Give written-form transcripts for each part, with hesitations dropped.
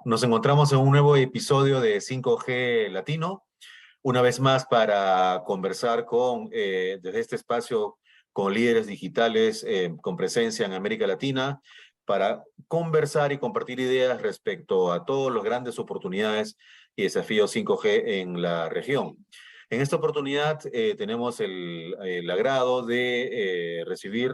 Nos encontramos en un nuevo episodio de 5G Latino, una vez más para conversar desde este espacio con líderes digitales con presencia en América Latina, para conversar y compartir ideas respecto a todas las grandes oportunidades y desafíos 5G en la región. En esta oportunidad tenemos el agrado de recibir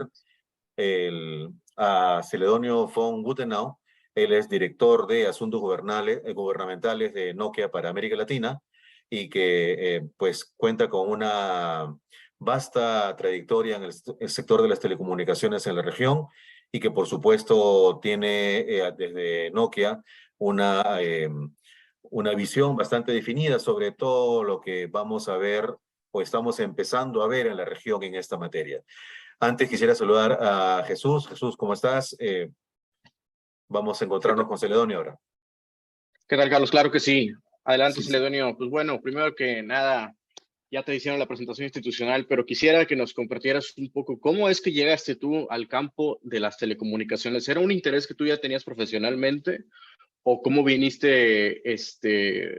a Celedonio von Gutenau. Él es director de Asuntos Gubernamentales de Nokia para América Latina y que pues cuenta con una vasta trayectoria en el sector de las telecomunicaciones en la región y que por supuesto tiene desde Nokia una visión bastante definida sobre todo lo que vamos a ver o estamos empezando a ver en la región en esta materia. Antes quisiera saludar a Jesús. Jesús, ¿cómo estás? Vamos a encontrarnos con Celedonio ahora. ¿Qué tal, Carlos? Claro que sí. Adelante, Sí. Celedonio. Pues bueno, primero que nada, ya te hicieron la presentación institucional, pero quisiera que nos compartieras un poco cómo es que llegaste tú al campo de las telecomunicaciones. ¿Era un interés que tú ya tenías profesionalmente o cómo viniste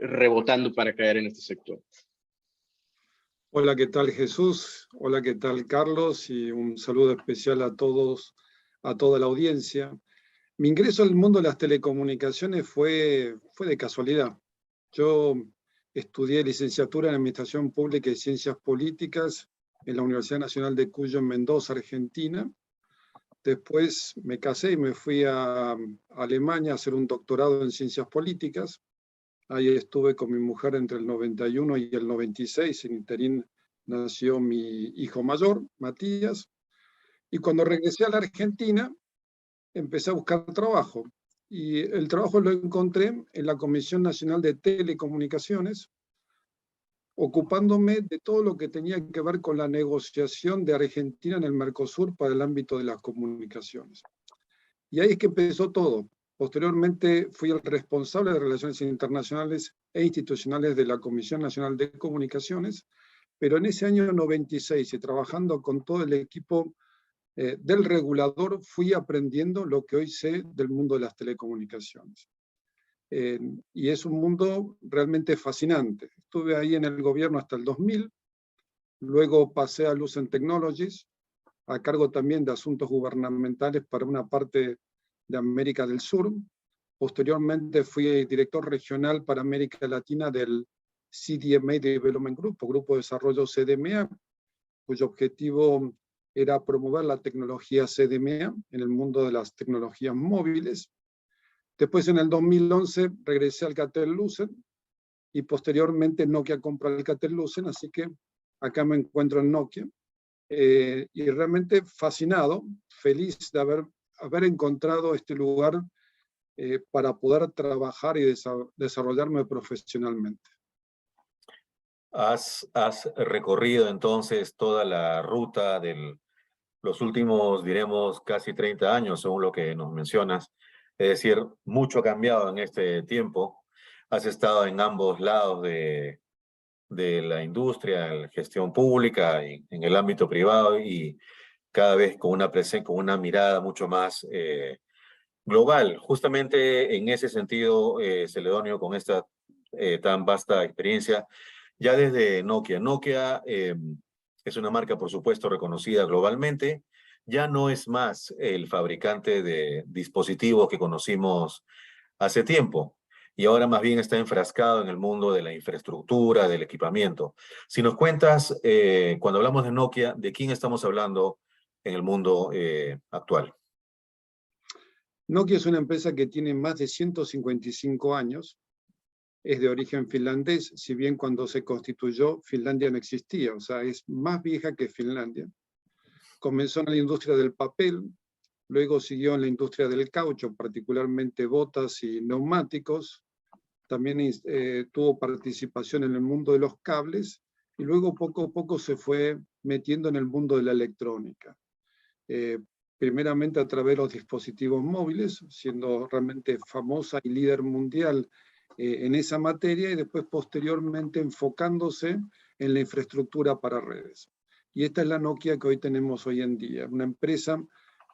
rebotando para caer en este sector? Hola, ¿qué tal, Jesús? Hola, ¿qué tal, Carlos? Y un saludo especial a todos, a toda la audiencia. Mi ingreso al mundo de las telecomunicaciones fue de casualidad. Yo estudié licenciatura en Administración Pública y Ciencias Políticas en la Universidad Nacional de Cuyo, en Mendoza, Argentina. Después me casé y me fui a Alemania a hacer un doctorado en Ciencias Políticas. Ahí estuve con mi mujer entre el 91 y el 96. En interín nació mi hijo mayor, Matías. Y cuando regresé a la Argentina, empecé a buscar trabajo. Y el trabajo lo encontré en la Comisión Nacional de Telecomunicaciones, ocupándome de todo lo que tenía que ver con la negociación de Argentina en el Mercosur para el ámbito de las comunicaciones. Y ahí es que empezó todo. Posteriormente fui el responsable de Relaciones Internacionales e Institucionales de la Comisión Nacional de Comunicaciones, pero en ese año 96, y trabajando con todo el equipo del regulador, fui aprendiendo lo que hoy sé del mundo de las telecomunicaciones. Y es un mundo realmente fascinante. Estuve ahí en el gobierno hasta el 2000, luego pasé a Lucent Technologies, a cargo también de asuntos gubernamentales para una parte de América del Sur. Posteriormente fui director regional para América Latina del CDMA Development Group, o Grupo de Desarrollo CDMA, cuyo objetivo era promover la tecnología CDMA en el mundo de las tecnologías móviles. Después, en el 2011, regresé al Alcatel-Lucent y posteriormente Nokia compró el Alcatel-Lucent, así que acá me encuentro en Nokia. Y realmente fascinado, feliz de haber encontrado este lugar para poder trabajar y desarrollarme profesionalmente. Has recorrido entonces toda la ruta de los últimos, diremos, casi 30 años, según lo que nos mencionas. Es decir, mucho ha cambiado en este tiempo. Has estado en ambos lados de la industria, en la gestión pública, en el ámbito privado y cada vez con una mirada mucho más global. Justamente en ese sentido, Celedonio, con esta tan vasta experiencia, ya desde Nokia. Nokia es una marca, por supuesto, reconocida globalmente. Ya no es más el fabricante de dispositivos que conocimos hace tiempo. Y ahora más bien está enfrascado en el mundo de la infraestructura, del equipamiento. Si nos cuentas, cuando hablamos de Nokia, ¿de quién estamos hablando en el mundo actual? Nokia es una empresa que tiene más de 155 años, es de origen finlandés, si bien cuando se constituyó Finlandia no existía, o sea, es más vieja que Finlandia. Comenzó en la industria del papel, luego siguió en la industria del caucho, particularmente botas y neumáticos. También tuvo participación en el mundo de los cables y luego poco a poco se fue metiendo en el mundo de la electrónica. Primeramente a través de los dispositivos móviles, siendo realmente famosa y líder mundial en esa materia, y después posteriormente enfocándose en la infraestructura para redes. Y esta es la Nokia que hoy tenemos hoy en día, una empresa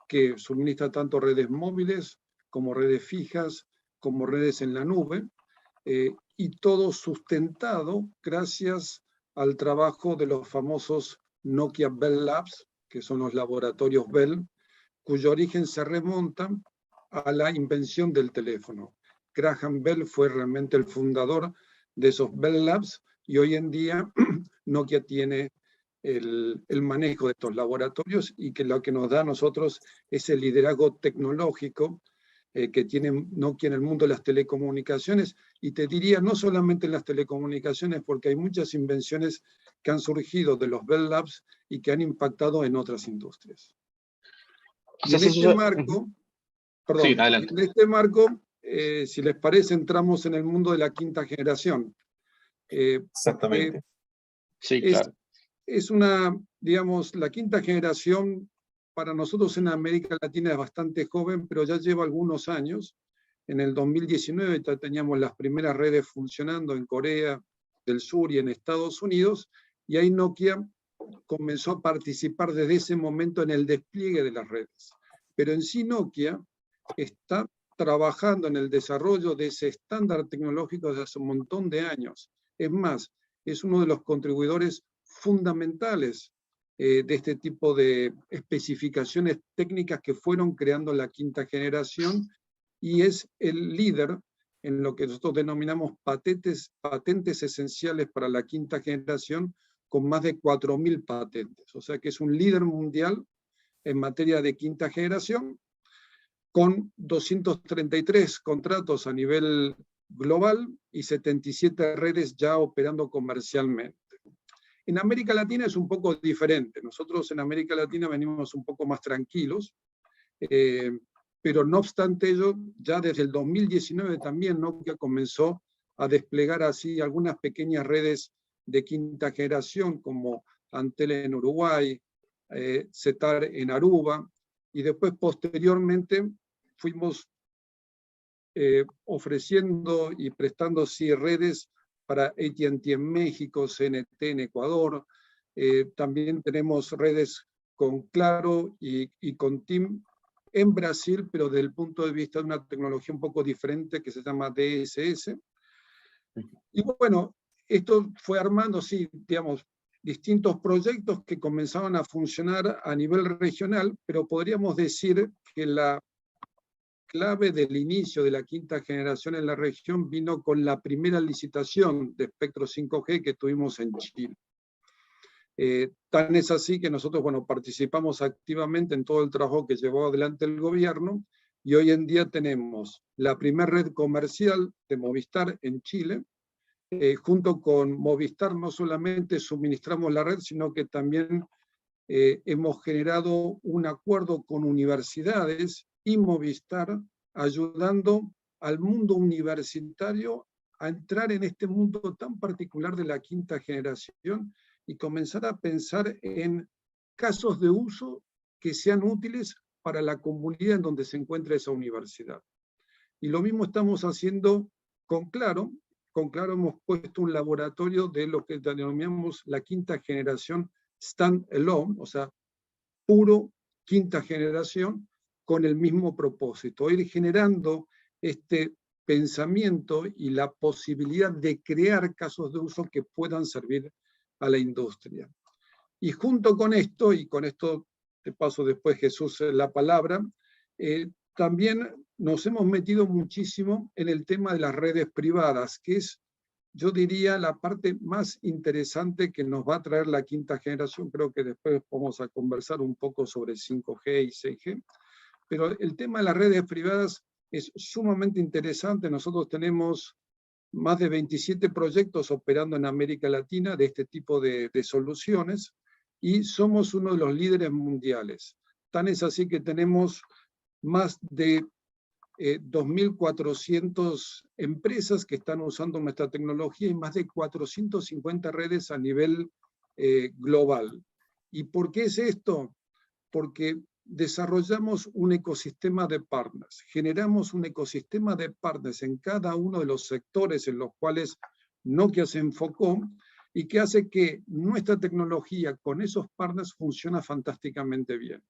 que suministra tanto redes móviles como redes fijas, como redes en la nube, y todo sustentado gracias al trabajo de los famosos Nokia Bell Labs, que son los laboratorios Bell, cuyo origen se remonta a la invención del teléfono. Graham Bell fue realmente el fundador de esos Bell Labs, y hoy en día Nokia tiene el manejo de estos laboratorios, y que lo que nos da a nosotros es el liderazgo tecnológico que tiene Nokia en el mundo de las telecomunicaciones, y te diría no solamente en las telecomunicaciones, porque hay muchas invenciones que han surgido de los Bell Labs y que han impactado en otras industrias. Y en este marco, perdón, sí, adelante. en este marco, si les parece, entramos en el mundo de la quinta generación. Exactamente. Sí, claro. Es una, digamos, la quinta generación para nosotros en América Latina es bastante joven, pero ya lleva algunos años. En el 2019 ya teníamos las primeras redes funcionando en Corea del Sur y en Estados Unidos, y ahí Nokia comenzó a participar desde ese momento en el despliegue de las redes. Pero en sí Nokia está trabajando en el desarrollo de ese estándar tecnológico desde hace un montón de años. Es más, es uno de los contribuidores fundamentales de este tipo de especificaciones técnicas que fueron creando la quinta generación, y es el líder en lo que nosotros denominamos patentes esenciales para la quinta generación, con más de 4.000 patentes. O sea que es un líder mundial en materia de quinta generación, con 233 contratos a nivel global y 77 redes ya operando comercialmente. En América Latina es un poco diferente. Nosotros en América Latina venimos un poco más tranquilos, pero no obstante ello, ya desde el 2019 también Nokia comenzó a desplegar así algunas pequeñas redes de quinta generación, como Antel en Uruguay, Cetar en Aruba, y después posteriormente fuimos ofreciendo y prestando sí, redes para AT&T en México, CNT en Ecuador. También tenemos redes con Claro y con TIM en Brasil, pero desde el punto de vista de una tecnología un poco diferente que se llama DSS. Y bueno, esto fue armando, sí, digamos, distintos proyectos que comenzaban a funcionar a nivel regional, pero podríamos decir que la clave del inicio de la quinta generación en la región vino con la primera licitación de espectro 5G que tuvimos en Chile. Tan es así que nosotros, bueno, participamos activamente en todo el trabajo que llevó adelante el gobierno, y hoy en día tenemos la primera red comercial de Movistar en Chile. Junto con Movistar no solamente suministramos la red, sino que también hemos generado un acuerdo con universidades y Movistar, ayudando al mundo universitario a entrar en este mundo tan particular de la quinta generación y comenzar a pensar en casos de uso que sean útiles para la comunidad en donde se encuentra esa universidad. Y lo mismo estamos haciendo con Claro. Con Claro hemos puesto un laboratorio de lo que denominamos la quinta generación stand-alone, o sea, puro quinta generación, con el mismo propósito, ir generando este pensamiento y la posibilidad de crear casos de uso que puedan servir a la industria. Y junto con esto, y con esto te paso después, Jesús, la palabra, también nos hemos metido muchísimo en el tema de las redes privadas, que es, yo diría, la parte más interesante que nos va a traer la quinta generación. Creo que después vamos a conversar un poco sobre 5G y 6G, pero el tema de las redes privadas es sumamente interesante. Nosotros tenemos más de 27 proyectos operando en América Latina de este tipo de soluciones, y somos uno de los líderes mundiales. Tan es así que tenemos más de 2.400 empresas que están usando nuestra tecnología y más de 450 redes a nivel global. ¿Y por qué es esto? Porque desarrollamos un ecosistema de partners, generamos un ecosistema de partners en cada uno de los sectores en los cuales Nokia se enfocó, y que hace que nuestra tecnología con esos partners funciona fantásticamente bien.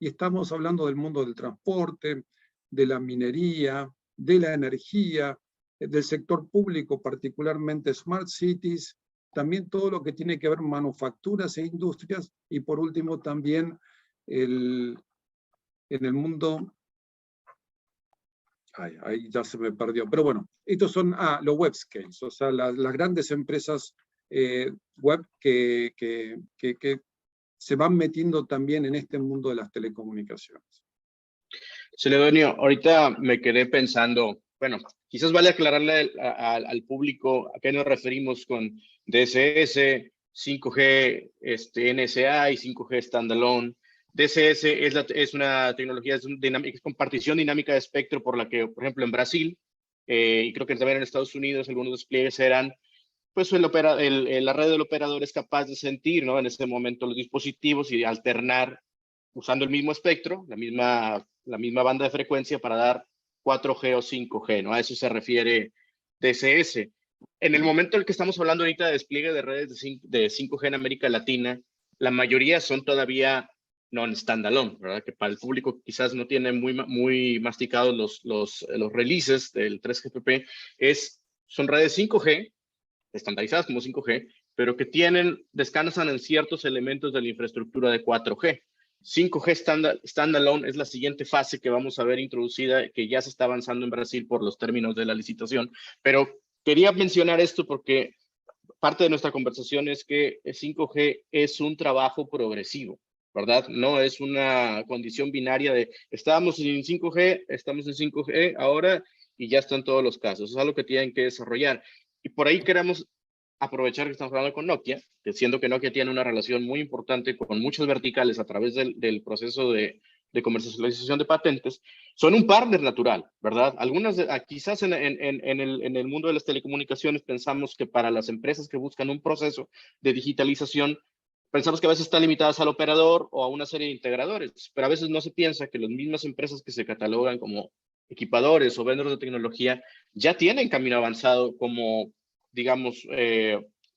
Y estamos hablando del mundo del transporte, de la minería, de la energía, del sector público, particularmente Smart Cities, también todo lo que tiene que ver manufacturas e industrias, y por último también en el mundo... ahí ya se me perdió, pero bueno, estos son los web scales, o sea, las grandes empresas web que se van metiendo también en este mundo de las telecomunicaciones. Celedonio, ahorita me quedé pensando, bueno, quizás vale aclararle al público a qué nos referimos con DSS, 5G NSA y 5G Standalone. DSS es una tecnología es con partición dinámica de espectro por la que, por ejemplo, en Brasil, y creo que también en Estados Unidos, algunos despliegues eran, pues la red del operador es capaz de sentir, ¿no?, en ese momento los dispositivos y alternar usando el mismo espectro, la misma banda de frecuencia para dar 4G o 5G, ¿no? A eso se refiere DSS. En el momento en el que estamos hablando ahorita de despliegue de redes de 5G en América Latina, la mayoría son todavía non-standalone, ¿verdad? Que para el público quizás no tiene muy masticados los releases del 3GPP, son redes 5G, estandarizadas como 5G, pero que descansan en ciertos elementos de la infraestructura de 4G. 5G Standalone es la siguiente fase que vamos a ver introducida, que ya se está avanzando en Brasil por los términos de la licitación, pero quería mencionar esto porque parte de nuestra conversación es que 5G es un trabajo progresivo, ¿verdad? No es una condición binaria de estábamos en 5G ahora y ya están todos los casos. Es algo que tienen que desarrollar. Y por ahí queremos aprovechar que estamos hablando con Nokia, que siendo que Nokia tiene una relación muy importante con muchos verticales a través del proceso de comercialización de patentes, son un partner natural, ¿verdad? Quizás en el mundo de las telecomunicaciones pensamos que para las empresas que buscan un proceso de digitalización, pensamos que a veces están limitadas al operador o a una serie de integradores, pero a veces no se piensa que las mismas empresas que se catalogan como equipadores o vendedores de tecnología ya tienen camino avanzado como, digamos,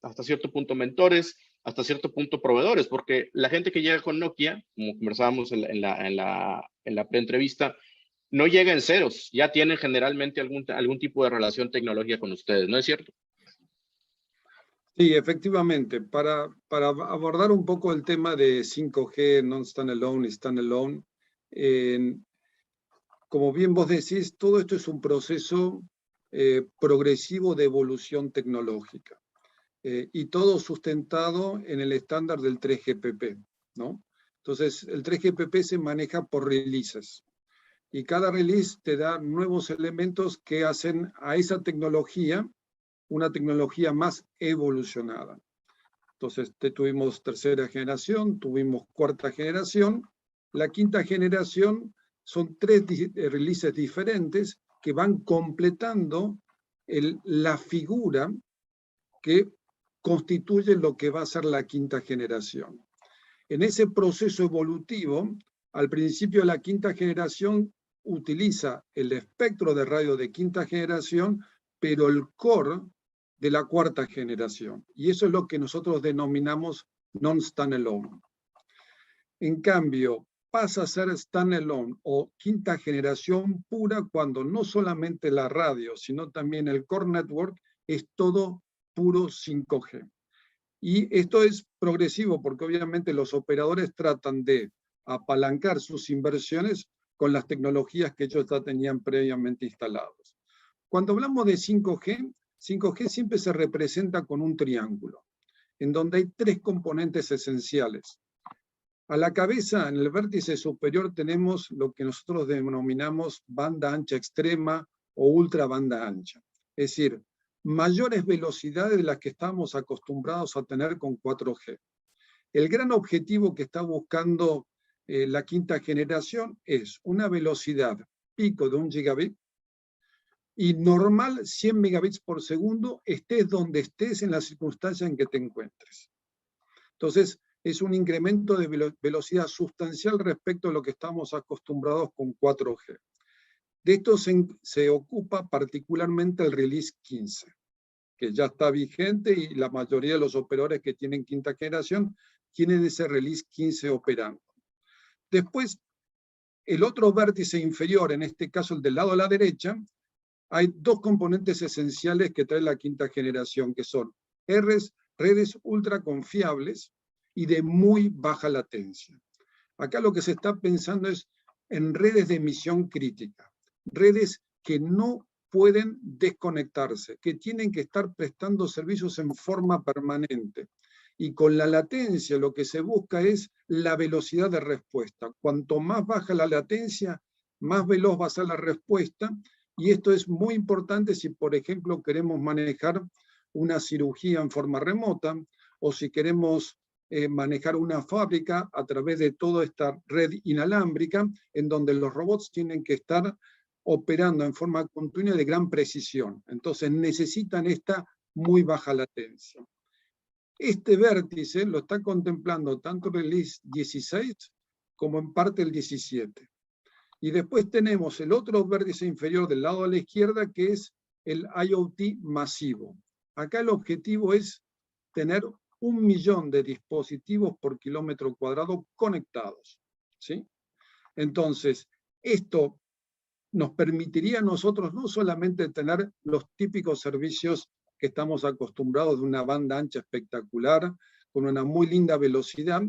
hasta cierto punto mentores, hasta cierto punto proveedores, porque la gente que llega con Nokia, como conversábamos en la pre-entrevista, no llega en ceros, ya tienen generalmente algún tipo de relación tecnología con ustedes, ¿no es cierto? Sí, efectivamente. Para abordar un poco el tema de 5G, non-standalone y standalone, como bien vos decís, todo esto es un proceso progresivo de evolución tecnológica y todo sustentado en el estándar del 3GPP, ¿no? Entonces, el 3GPP se maneja por releases y cada release te da nuevos elementos que hacen a esa tecnología una tecnología más evolucionada. Entonces, tuvimos tercera generación, tuvimos cuarta generación. La quinta generación son 3 releases diferentes que van completando la figura que constituye lo que va a ser la quinta generación. En ese proceso evolutivo, al principio la quinta generación utiliza el espectro de radio de quinta generación, pero el core de la cuarta generación. Y eso es lo que nosotros denominamos non-standalone. En cambio, pasa a ser standalone o quinta generación pura cuando no solamente la radio, sino también el core network es todo puro 5G. Y esto es progresivo porque obviamente los operadores tratan de apalancar sus inversiones con las tecnologías que ellos ya tenían previamente instalados. Cuando hablamos de 5G, 5G siempre se representa con un triángulo, en donde hay 3 componentes esenciales. A la cabeza, en el vértice superior, tenemos lo que nosotros denominamos banda ancha extrema o ultra banda ancha. Es decir, mayores velocidades de las que estamos acostumbrados a tener con 4G. El gran objetivo que está buscando la quinta generación es una velocidad pico de 1 gigabit y normal 100 megabits por segundo, estés donde estés en la circunstancia en que te encuentres. Entonces, es un incremento de velocidad sustancial respecto a lo que estamos acostumbrados con 4G. De esto se ocupa particularmente el release 15, que ya está vigente y la mayoría de los operadores que tienen quinta generación tienen ese release 15 operando. Después, el otro vértice inferior, en este caso el del lado a la derecha, hay dos componentes esenciales que trae la quinta generación, que son redes ultra confiables y de muy baja latencia. Acá lo que se está pensando es en redes de emisión crítica, redes que no pueden desconectarse, que tienen que estar prestando servicios en forma permanente. Y con la latencia lo que se busca es la velocidad de respuesta. Cuanto más baja la latencia, más veloz va a ser la respuesta. Y esto es muy importante si, por ejemplo, queremos manejar una cirugía en forma remota o si queremos manejar una fábrica a través de toda esta red inalámbrica, en donde los robots tienen que estar operando en forma continua de gran precisión. Entonces necesitan esta muy baja latencia. Este vértice lo está contemplando tanto el release 16 como en parte el 17. Y después tenemos el otro vértice inferior del lado de la izquierda, que es el IoT masivo. Acá el objetivo es tener 1 millón de dispositivos por kilómetro cuadrado conectados, ¿sí? Entonces, esto nos permitiría a nosotros no solamente tener los típicos servicios que estamos acostumbrados de una banda ancha espectacular, con una muy linda velocidad,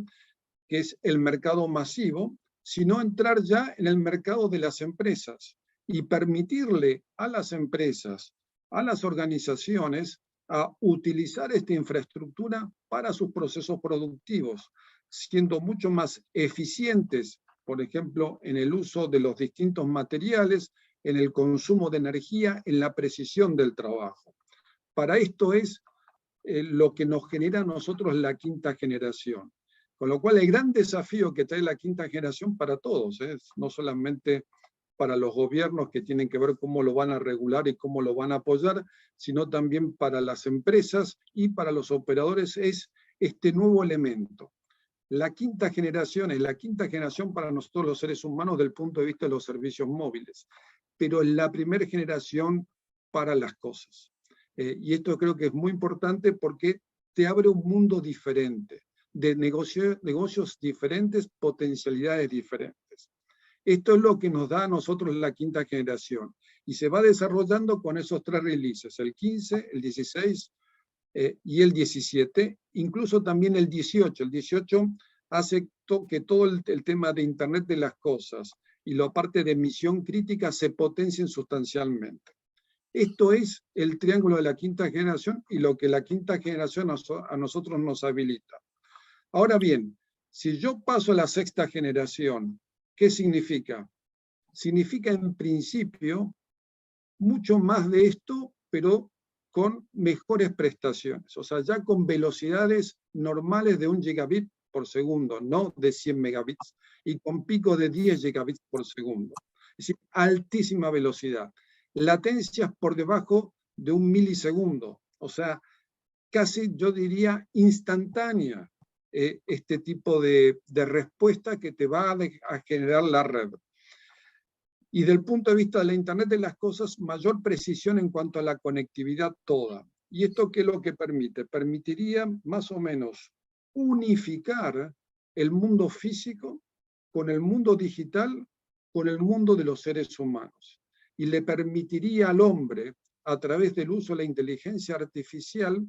que es el mercado masivo, sino entrar ya en el mercado de las empresas y permitirle a las empresas, a las organizaciones, a utilizar esta infraestructura para sus procesos productivos, siendo mucho más eficientes, por ejemplo, en el uso de los distintos materiales, en el consumo de energía, en la precisión del trabajo. Para esto es lo que nos genera a nosotros la quinta generación. Con lo cual el gran desafío que trae la quinta generación para todos, no solamente para los gobiernos que tienen que ver cómo lo van a regular y cómo lo van a apoyar, sino también para las empresas y para los operadores, es este nuevo elemento. La quinta generación es la quinta generación para nosotros los seres humanos desde el punto de vista de los servicios móviles, pero es la primera generación para las cosas. Y esto creo que es muy importante porque te abre un mundo diferente, de negocios diferentes, potencialidades diferentes. Esto es lo que nos da a nosotros la quinta generación. Y se va desarrollando con esos 3 releases, el 15, el 16 y el 17, incluso también el 18. El 18 hace que todo el tema de Internet de las cosas y la parte de emisión crítica se potencien sustancialmente. Esto es el triángulo de la quinta generación y lo que la quinta generación a nosotros nos habilita. Ahora bien, si yo paso a la sexta generación, ¿qué significa? Significa en principio mucho más de esto, pero con mejores prestaciones. O sea, ya con velocidades normales de 1 gigabit por segundo, no de 100 megabits, y con pico de 10 gigabits por segundo. Es decir, altísima velocidad. Latencias por debajo de 1 milisegundo. O sea, casi yo diría instantánea este tipo de respuesta que te va a generar la red. Y del punto de vista de la Internet de las cosas, mayor precisión en cuanto a la conectividad toda. ¿Y esto qué es lo que permite? Permitiría más o menos unificar el mundo físico con el mundo digital, con el mundo de los seres humanos. Y le permitiría al hombre, a través del uso de la inteligencia artificial,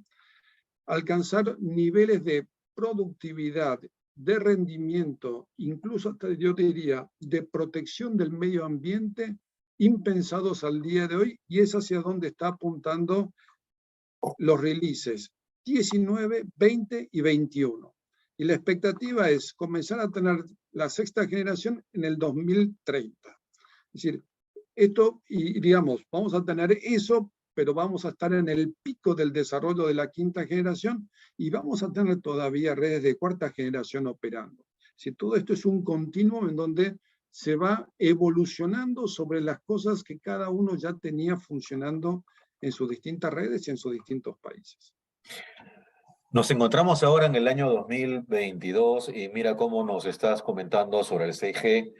alcanzar niveles de productividad, de rendimiento, incluso hasta yo diría de protección del medio ambiente, impensados al día de hoy, y es hacia donde está apuntando los releases 19, 20 y 21. Y la expectativa es comenzar a tener la sexta generación en el 2030. Es decir, esto, y digamos, vamos a tener eso, pero vamos a estar en el pico del desarrollo de la quinta generación y vamos a tener todavía redes de cuarta generación operando. Si todo esto es un continuo en donde se va evolucionando sobre las cosas que cada uno ya tenía funcionando en sus distintas redes y en sus distintos países. Nos encontramos ahora en el año 2022 y mira cómo nos estás comentando sobre el 6G,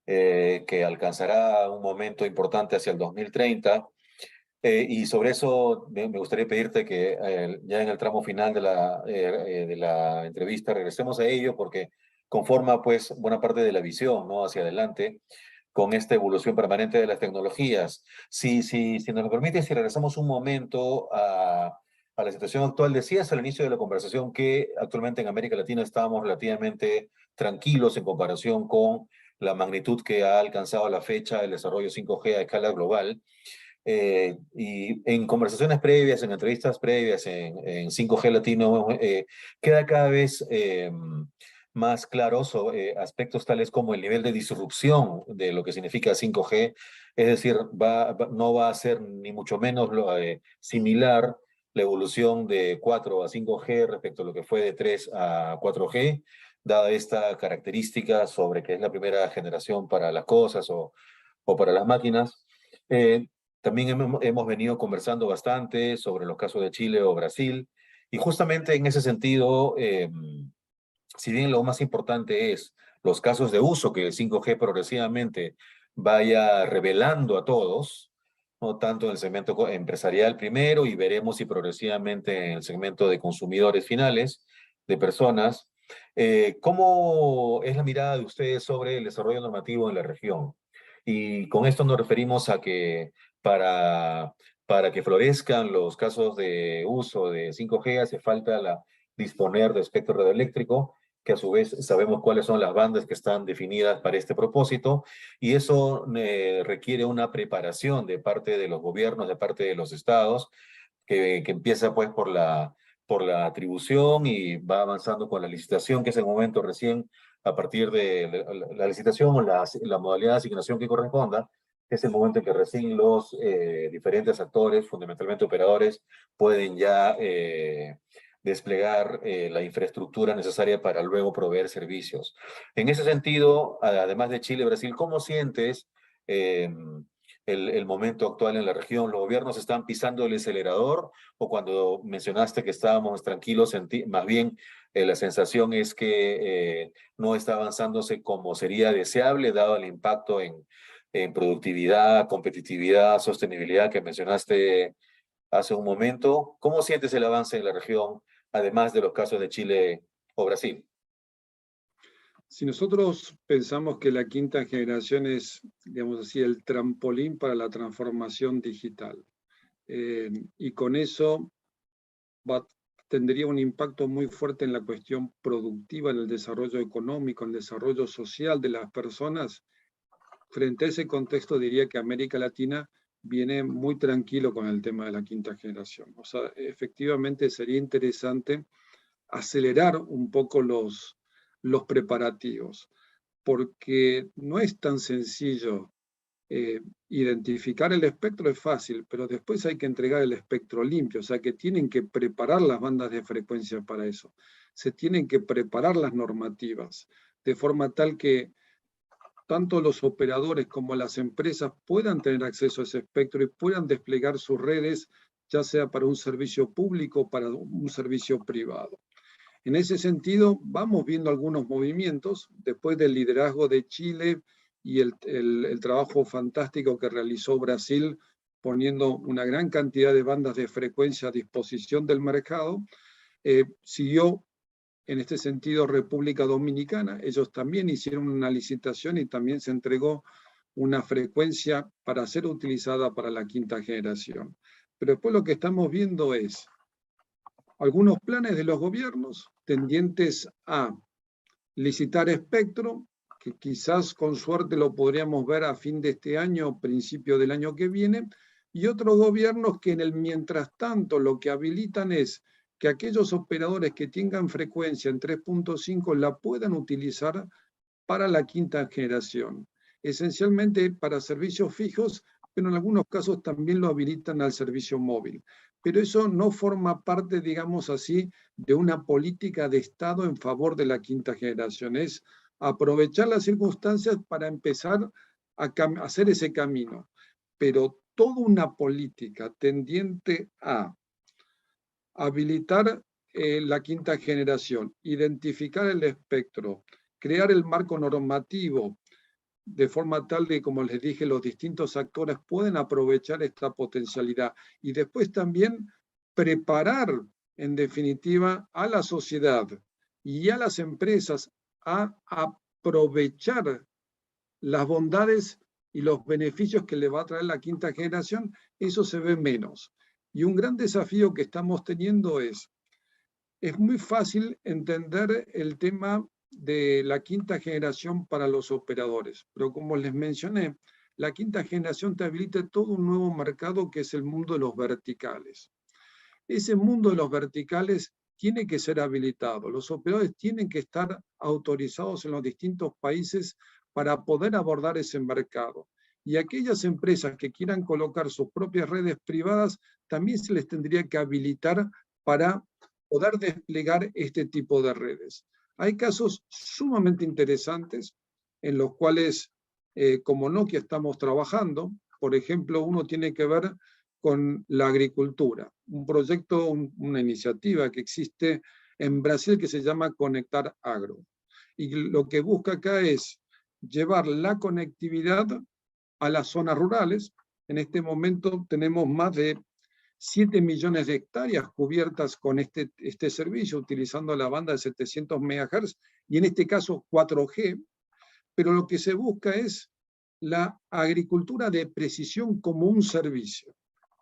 que alcanzará un momento importante hacia el 2030. Y sobre eso me gustaría pedirte que ya en el tramo final de la entrevista regresemos a ello porque conforma pues buena parte de la visión, ¿no? Hacia adelante. con esta evolución permanente de las tecnologías. Si nos lo permite, si regresamos un momento a la situación actual, decías al inicio de la conversación que actualmente en América Latina estamos relativamente tranquilos en comparación con la magnitud que ha alcanzado a la fecha el desarrollo 5G a escala global. Y en conversaciones previas, en entrevistas previas en 5G Latino, queda cada vez más claro sobre aspectos tales como el nivel de disrupción de lo que significa 5G, es decir, no va a ser ni mucho menos similar la evolución de 4 a 5G respecto a lo que fue de 3 a 4G, dada esta característica sobre que es la primera generación para las cosas o para las máquinas. Eh, También hemos venido conversando bastante sobre los casos de Chile o Brasil, y justamente en ese sentido, si bien lo más importante es los casos de uso que el 5G progresivamente vaya revelando a todos, no tanto en el segmento empresarial primero, y veremos si progresivamente en el segmento de consumidores finales, de personas, ¿cómo es la mirada de ustedes sobre el desarrollo normativo en la región? Y con esto nos referimos a que para, para que florezcan los casos de uso de 5G hace falta disponer de espectro radioeléctrico, que a su vez sabemos cuáles son las bandas que están definidas para este propósito, y eso requiere una preparación de parte de los gobiernos, de parte de los estados, que empieza pues por la atribución y va avanzando con la licitación, que es el momento recién a partir de la licitación o la modalidad de asignación que corresponda, es el momento en que recién los diferentes actores, fundamentalmente operadores, pueden ya desplegar la infraestructura necesaria para luego proveer servicios. En ese sentido, además de Chile y Brasil, ¿cómo sientes el momento actual en la región? ¿Los gobiernos están pisando el acelerador, o cuando mencionaste que estábamos tranquilos, más bien la sensación es que no está avanzándose como sería deseable, dado el impacto en productividad, competitividad, sostenibilidad que mencionaste hace un momento? ¿Cómo sientes el avance en la región, además de los casos de Chile o Brasil? Si nosotros pensamos que la quinta generación es, digamos así, el trampolín para la transformación digital, y con eso tendría un impacto muy fuerte en la cuestión productiva, en el desarrollo económico, en el desarrollo social de las personas, frente a ese contexto diría que América Latina viene muy tranquilo con el tema de la quinta generación. O sea, efectivamente sería interesante acelerar un poco los preparativos, porque no es tan sencillo. Identificar el espectro es fácil, pero después hay que entregar el espectro limpio, o sea que tienen que preparar las bandas de frecuencia para eso. Se tienen que preparar las normativas, de forma tal que tanto los operadores como las empresas puedan tener acceso a ese espectro y puedan desplegar sus redes, ya sea para un servicio público o para un servicio privado. En ese sentido, vamos viendo algunos movimientos después del liderazgo de Chile y el trabajo fantástico que realizó Brasil, poniendo una gran cantidad de bandas de frecuencia a disposición del mercado. Siguió en este sentido República Dominicana. Ellos también hicieron una licitación y también se entregó una frecuencia para ser utilizada para la quinta generación. Pero después lo que estamos viendo es algunos planes de los gobiernos tendientes a licitar espectro, que quizás con suerte lo podríamos ver a fin de este año o principio del año que viene, y otros gobiernos que en el mientras tanto lo que habilitan es que aquellos operadores que tengan frecuencia en 3.5 la puedan utilizar para la quinta generación, esencialmente para servicios fijos, pero en algunos casos también lo habilitan al servicio móvil. Pero eso no forma parte, digamos así, de una política de Estado en favor de la quinta generación. Es aprovechar las circunstancias para empezar a hacer ese camino. Pero toda una política tendiente a habilitar la quinta generación, identificar el espectro, crear el marco normativo, de forma tal de, como les dije, los distintos actores pueden aprovechar esta potencialidad y después también preparar, en definitiva, a la sociedad y a las empresas a aprovechar las bondades y los beneficios que le va a traer la quinta generación, eso se ve menos. Y un gran desafío que estamos teniendo es muy fácil entender el tema de la quinta generación para los operadores, pero como les mencioné, la quinta generación te habilita todo un nuevo mercado que es el mundo de los verticales. Ese mundo de los verticales tiene que ser habilitado. Los operadores tienen que estar autorizados en los distintos países para poder abordar ese mercado. Y aquellas empresas que quieran colocar sus propias redes privadas, también se les tendría que habilitar para poder desplegar este tipo de redes. Hay casos sumamente interesantes en los cuales, como Nokia, estamos trabajando. Por ejemplo, uno tiene que ver con la agricultura, un proyecto, una iniciativa que existe en Brasil que se llama Conectar Agro. Y lo que busca acá es llevar la conectividad a las zonas rurales. En este momento tenemos más de 7 millones de hectáreas cubiertas con este servicio, utilizando la banda de 700 MHz, y en este caso 4G, pero lo que se busca es la agricultura de precisión como un servicio.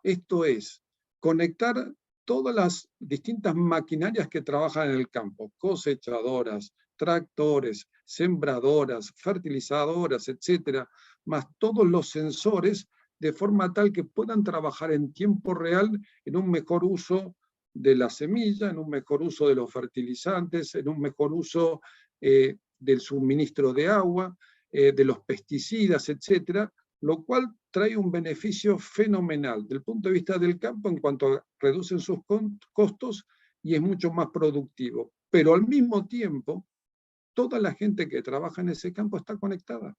Esto es, conectar todas las distintas maquinarias que trabajan en el campo, cosechadoras, tractores, sembradoras, fertilizadoras, etcétera, más todos los sensores, de forma tal que puedan trabajar en tiempo real en un mejor uso de la semilla, en un mejor uso de los fertilizantes, en un mejor uso del suministro de agua, de los pesticidas, etcétera, lo cual trae un beneficio fenomenal desde el punto de vista del campo en cuanto a reducen sus costos y es mucho más productivo. Pero al mismo tiempo, toda la gente que trabaja en ese campo está conectada,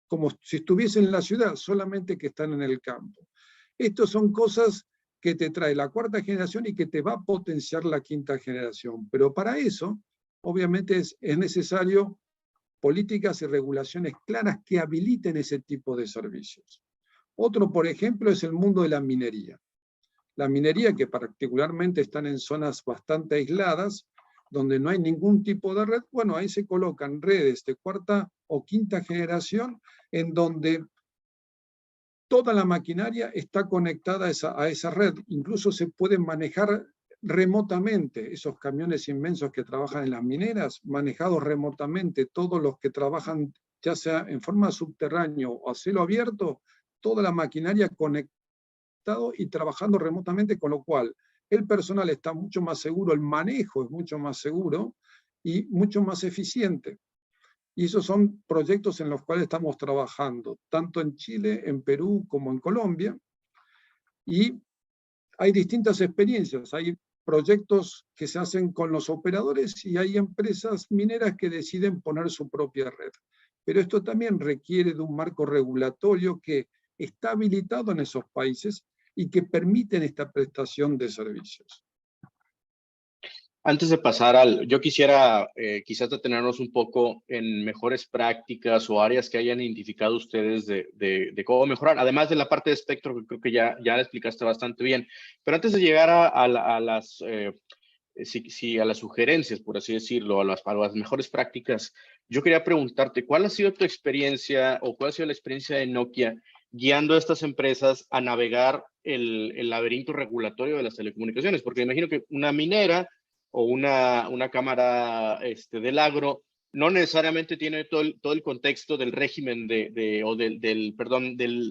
como si estuviese en la ciudad, solamente que están en el campo. Estas son cosas que te trae la cuarta generación y que te va a potenciar la quinta generación. Pero para eso, obviamente, es necesario políticas y regulaciones claras que habiliten ese tipo de servicios. Otro, por ejemplo, es el mundo de la minería. La minería, que particularmente están en zonas bastante aisladas, donde no hay ningún tipo de red, bueno, ahí se colocan redes de cuarta o quinta generación en donde toda la maquinaria está conectada a esa red. Incluso se pueden manejar remotamente esos camiones inmensos que trabajan en las mineras, manejados remotamente, todos los que trabajan ya sea en forma subterránea o a cielo abierto, toda la maquinaria conectado y trabajando remotamente, con lo cual el personal está mucho más seguro, el manejo es mucho más seguro y mucho más eficiente. Y esos son proyectos en los cuales estamos trabajando, tanto en Chile, en Perú, como en Colombia. Y hay distintas experiencias. Hay proyectos que se hacen con los operadores y hay empresas mineras que deciden poner su propia red. Pero esto también requiere de un marco regulatorio que está habilitado en esos países y que permiten esta prestación de servicios. Antes de pasar yo quisiera quizás detenernos un poco en mejores prácticas o áreas que hayan identificado ustedes de cómo mejorar, además de la parte de espectro, que creo que ya la explicaste bastante bien. Pero antes de llegar a las sugerencias, por así decirlo, a las mejores prácticas, yo quería preguntarte, ¿cuál ha sido tu experiencia o cuál ha sido la experiencia de Nokia guiando a estas empresas a navegar el laberinto regulatorio de las telecomunicaciones? Porque me imagino que una minera o una cámara del agro no necesariamente tiene todo el contexto del régimen del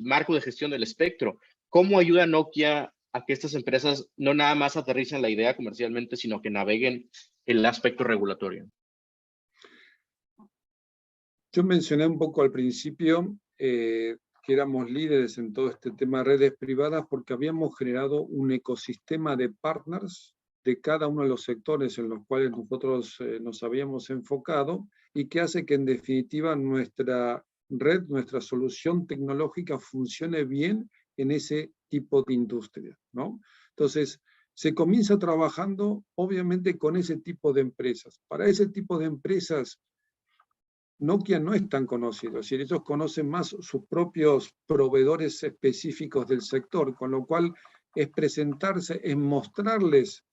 marco de gestión del espectro. ¿Cómo ayuda Nokia a que estas empresas no nada más aterricen la idea comercialmente, sino que naveguen el aspecto regulatorio? Yo mencioné un poco al principio que éramos líderes en todo este tema de redes privadas porque habíamos generado un ecosistema de partners de cada uno de los sectores en los cuales nosotros nos habíamos enfocado y que hace que en definitiva nuestra red, nuestra solución tecnológica funcione bien en ese tipo de industria, ¿no? Entonces, se comienza trabajando obviamente con ese tipo de empresas. Para ese tipo de empresas, Nokia no es tan conocido, es decir, ellos conocen más sus propios proveedores específicos del sector, con lo cual es presentarse, es mostrarles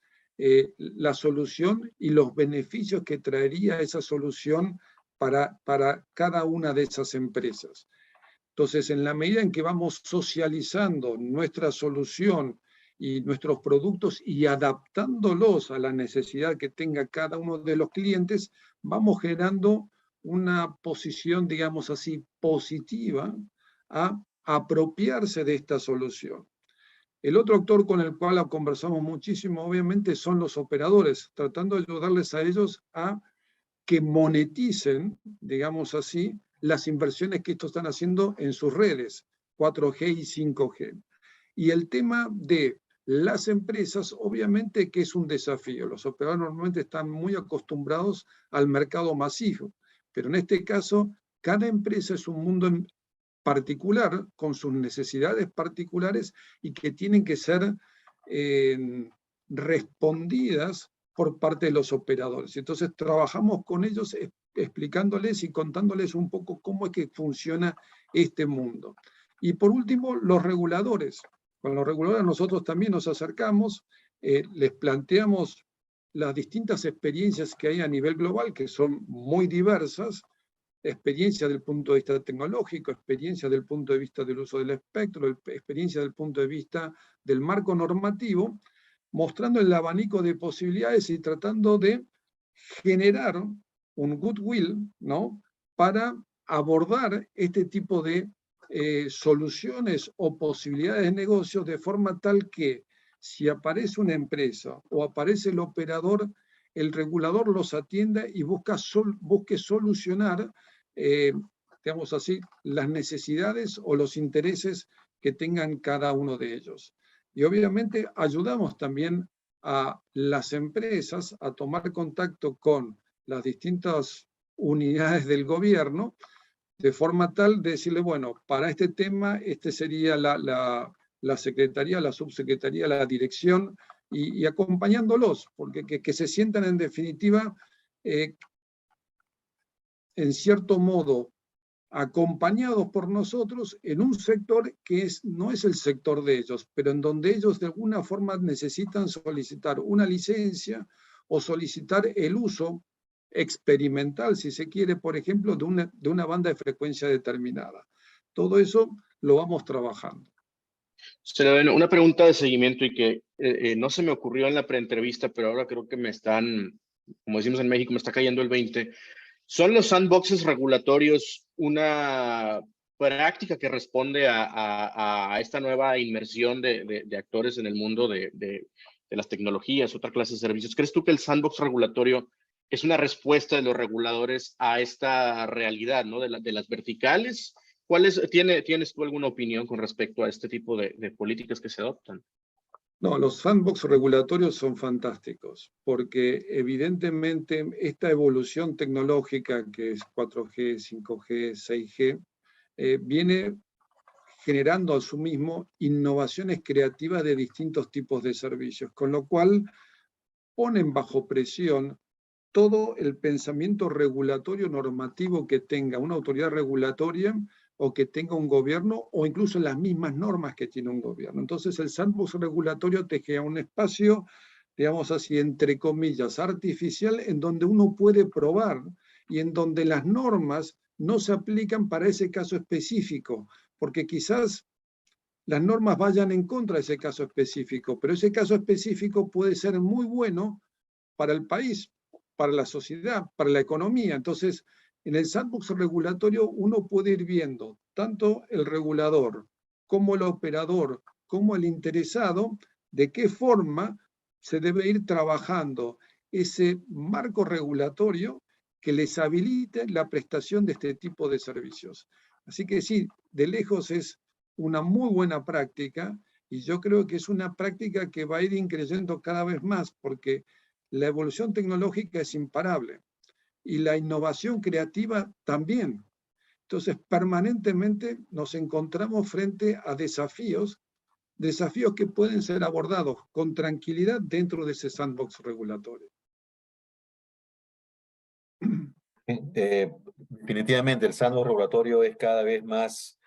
la solución y los beneficios que traería esa solución para cada una de esas empresas. Entonces, en la medida en que vamos socializando nuestra solución y nuestros productos y adaptándolos a la necesidad que tenga cada uno de los clientes, vamos generando una posición, digamos así, positiva a apropiarse de esta solución. El otro actor con el cual conversamos muchísimo, obviamente, son los operadores, tratando de ayudarles a ellos a que moneticen, digamos así, las inversiones que estos están haciendo en sus redes, 4G y 5G. Y el tema de las empresas, obviamente que es un desafío. Los operadores normalmente están muy acostumbrados al mercado masivo, pero en este caso, cada empresa es un mundo particular, con sus necesidades particulares y que tienen que ser respondidas por parte de los operadores. Entonces trabajamos con ellos explicándoles y contándoles un poco cómo es que funciona este mundo. Y por último, los reguladores. Con los reguladores nosotros también nos acercamos, les planteamos las distintas experiencias que hay a nivel global, que son muy diversas, experiencia del punto de vista tecnológico, experiencia del punto de vista del uso del espectro, experiencia del punto de vista del marco normativo, mostrando el abanico de posibilidades y tratando de generar un goodwill, ¿no?, para abordar este tipo de soluciones o posibilidades de negocios de forma tal que si aparece una empresa o aparece el operador, el regulador los atienda y busque solucionar, digamos así, las necesidades o los intereses que tengan cada uno de ellos. Y obviamente ayudamos también a las empresas a tomar contacto con las distintas unidades del gobierno, de forma tal de decirle, bueno, para este tema, este sería la secretaría, la subsecretaría, la dirección, y acompañándolos, porque que se sientan en definitiva, en cierto modo, acompañados por nosotros en un sector que no es el sector de ellos, pero en donde ellos de alguna forma necesitan solicitar una licencia o solicitar el uso experimental, si se quiere, por ejemplo, de una banda de frecuencia determinada. Todo eso lo vamos trabajando. Una pregunta de seguimiento y que no se me ocurrió en la preentrevista, pero ahora creo que me están, como decimos en México, me está cayendo el 20. ¿Son los sandboxes regulatorios una práctica que responde a esta nueva inmersión de actores en el mundo de las tecnologías, otra clase de servicios? ¿Crees tú que el sandbox regulatorio es una respuesta de los reguladores a esta realidad, ¿no?, de las verticales? ¿Tienes tú alguna opinión con respecto a este tipo de políticas que se adoptan? No, los sandbox regulatorios son fantásticos, porque evidentemente esta evolución tecnológica que es 4G, 5G, 6G, viene generando a su mismo innovaciones creativas de distintos tipos de servicios, con lo cual ponen bajo presión todo el pensamiento regulatorio normativo que tenga una autoridad regulatoria o que tenga un gobierno, o incluso las mismas normas que tiene un gobierno. Entonces el sandbox regulatorio te crea un espacio, digamos así, entre comillas, artificial, en donde uno puede probar y en donde las normas no se aplican para ese caso específico, porque quizás las normas vayan en contra de ese caso específico, pero ese caso específico puede ser muy bueno para el país, para la sociedad, para la economía. Entonces, en el sandbox regulatorio uno puede ir viendo tanto el regulador como el operador, como el interesado, de qué forma se debe ir trabajando ese marco regulatorio que les habilite la prestación de este tipo de servicios. Así que sí, de lejos es una muy buena práctica, y yo creo que es una práctica que va a ir increciendo cada vez más, porque la evolución tecnológica es imparable y la innovación creativa también. Entonces, permanentemente nos encontramos frente a desafíos que pueden ser abordados con tranquilidad dentro de ese sandbox regulatorio. Definitivamente el sandbox regulatorio es cada vez más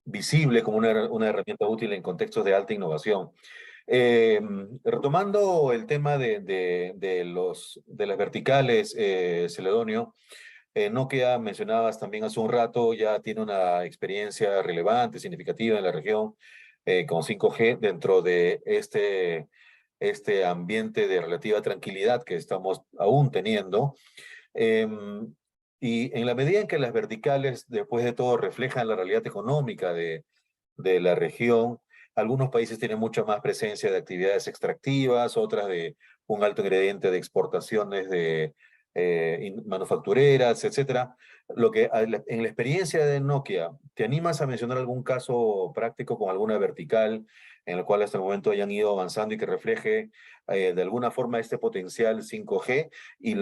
visible como una herramienta útil en contextos de alta innovación. Retomando el tema de las verticales, Celedonio, Nokia, mencionabas también hace un rato, ya tiene una experiencia relevante, significativa en la región con 5G dentro de este ambiente de relativa tranquilidad que estamos aún teniendo. Em, y en la medida en que las verticales, después de todo, reflejan la realidad económica de la región, algunos países tienen mucha más presencia de actividades extractivas, otras de un alto ingrediente de exportaciones de manufactureras, etcétera. En la experiencia de Nokia, ¿te animas a mencionar algún caso práctico con alguna vertical en el cual hasta el momento hayan ido avanzando y que refleje de alguna forma este potencial 5G? Y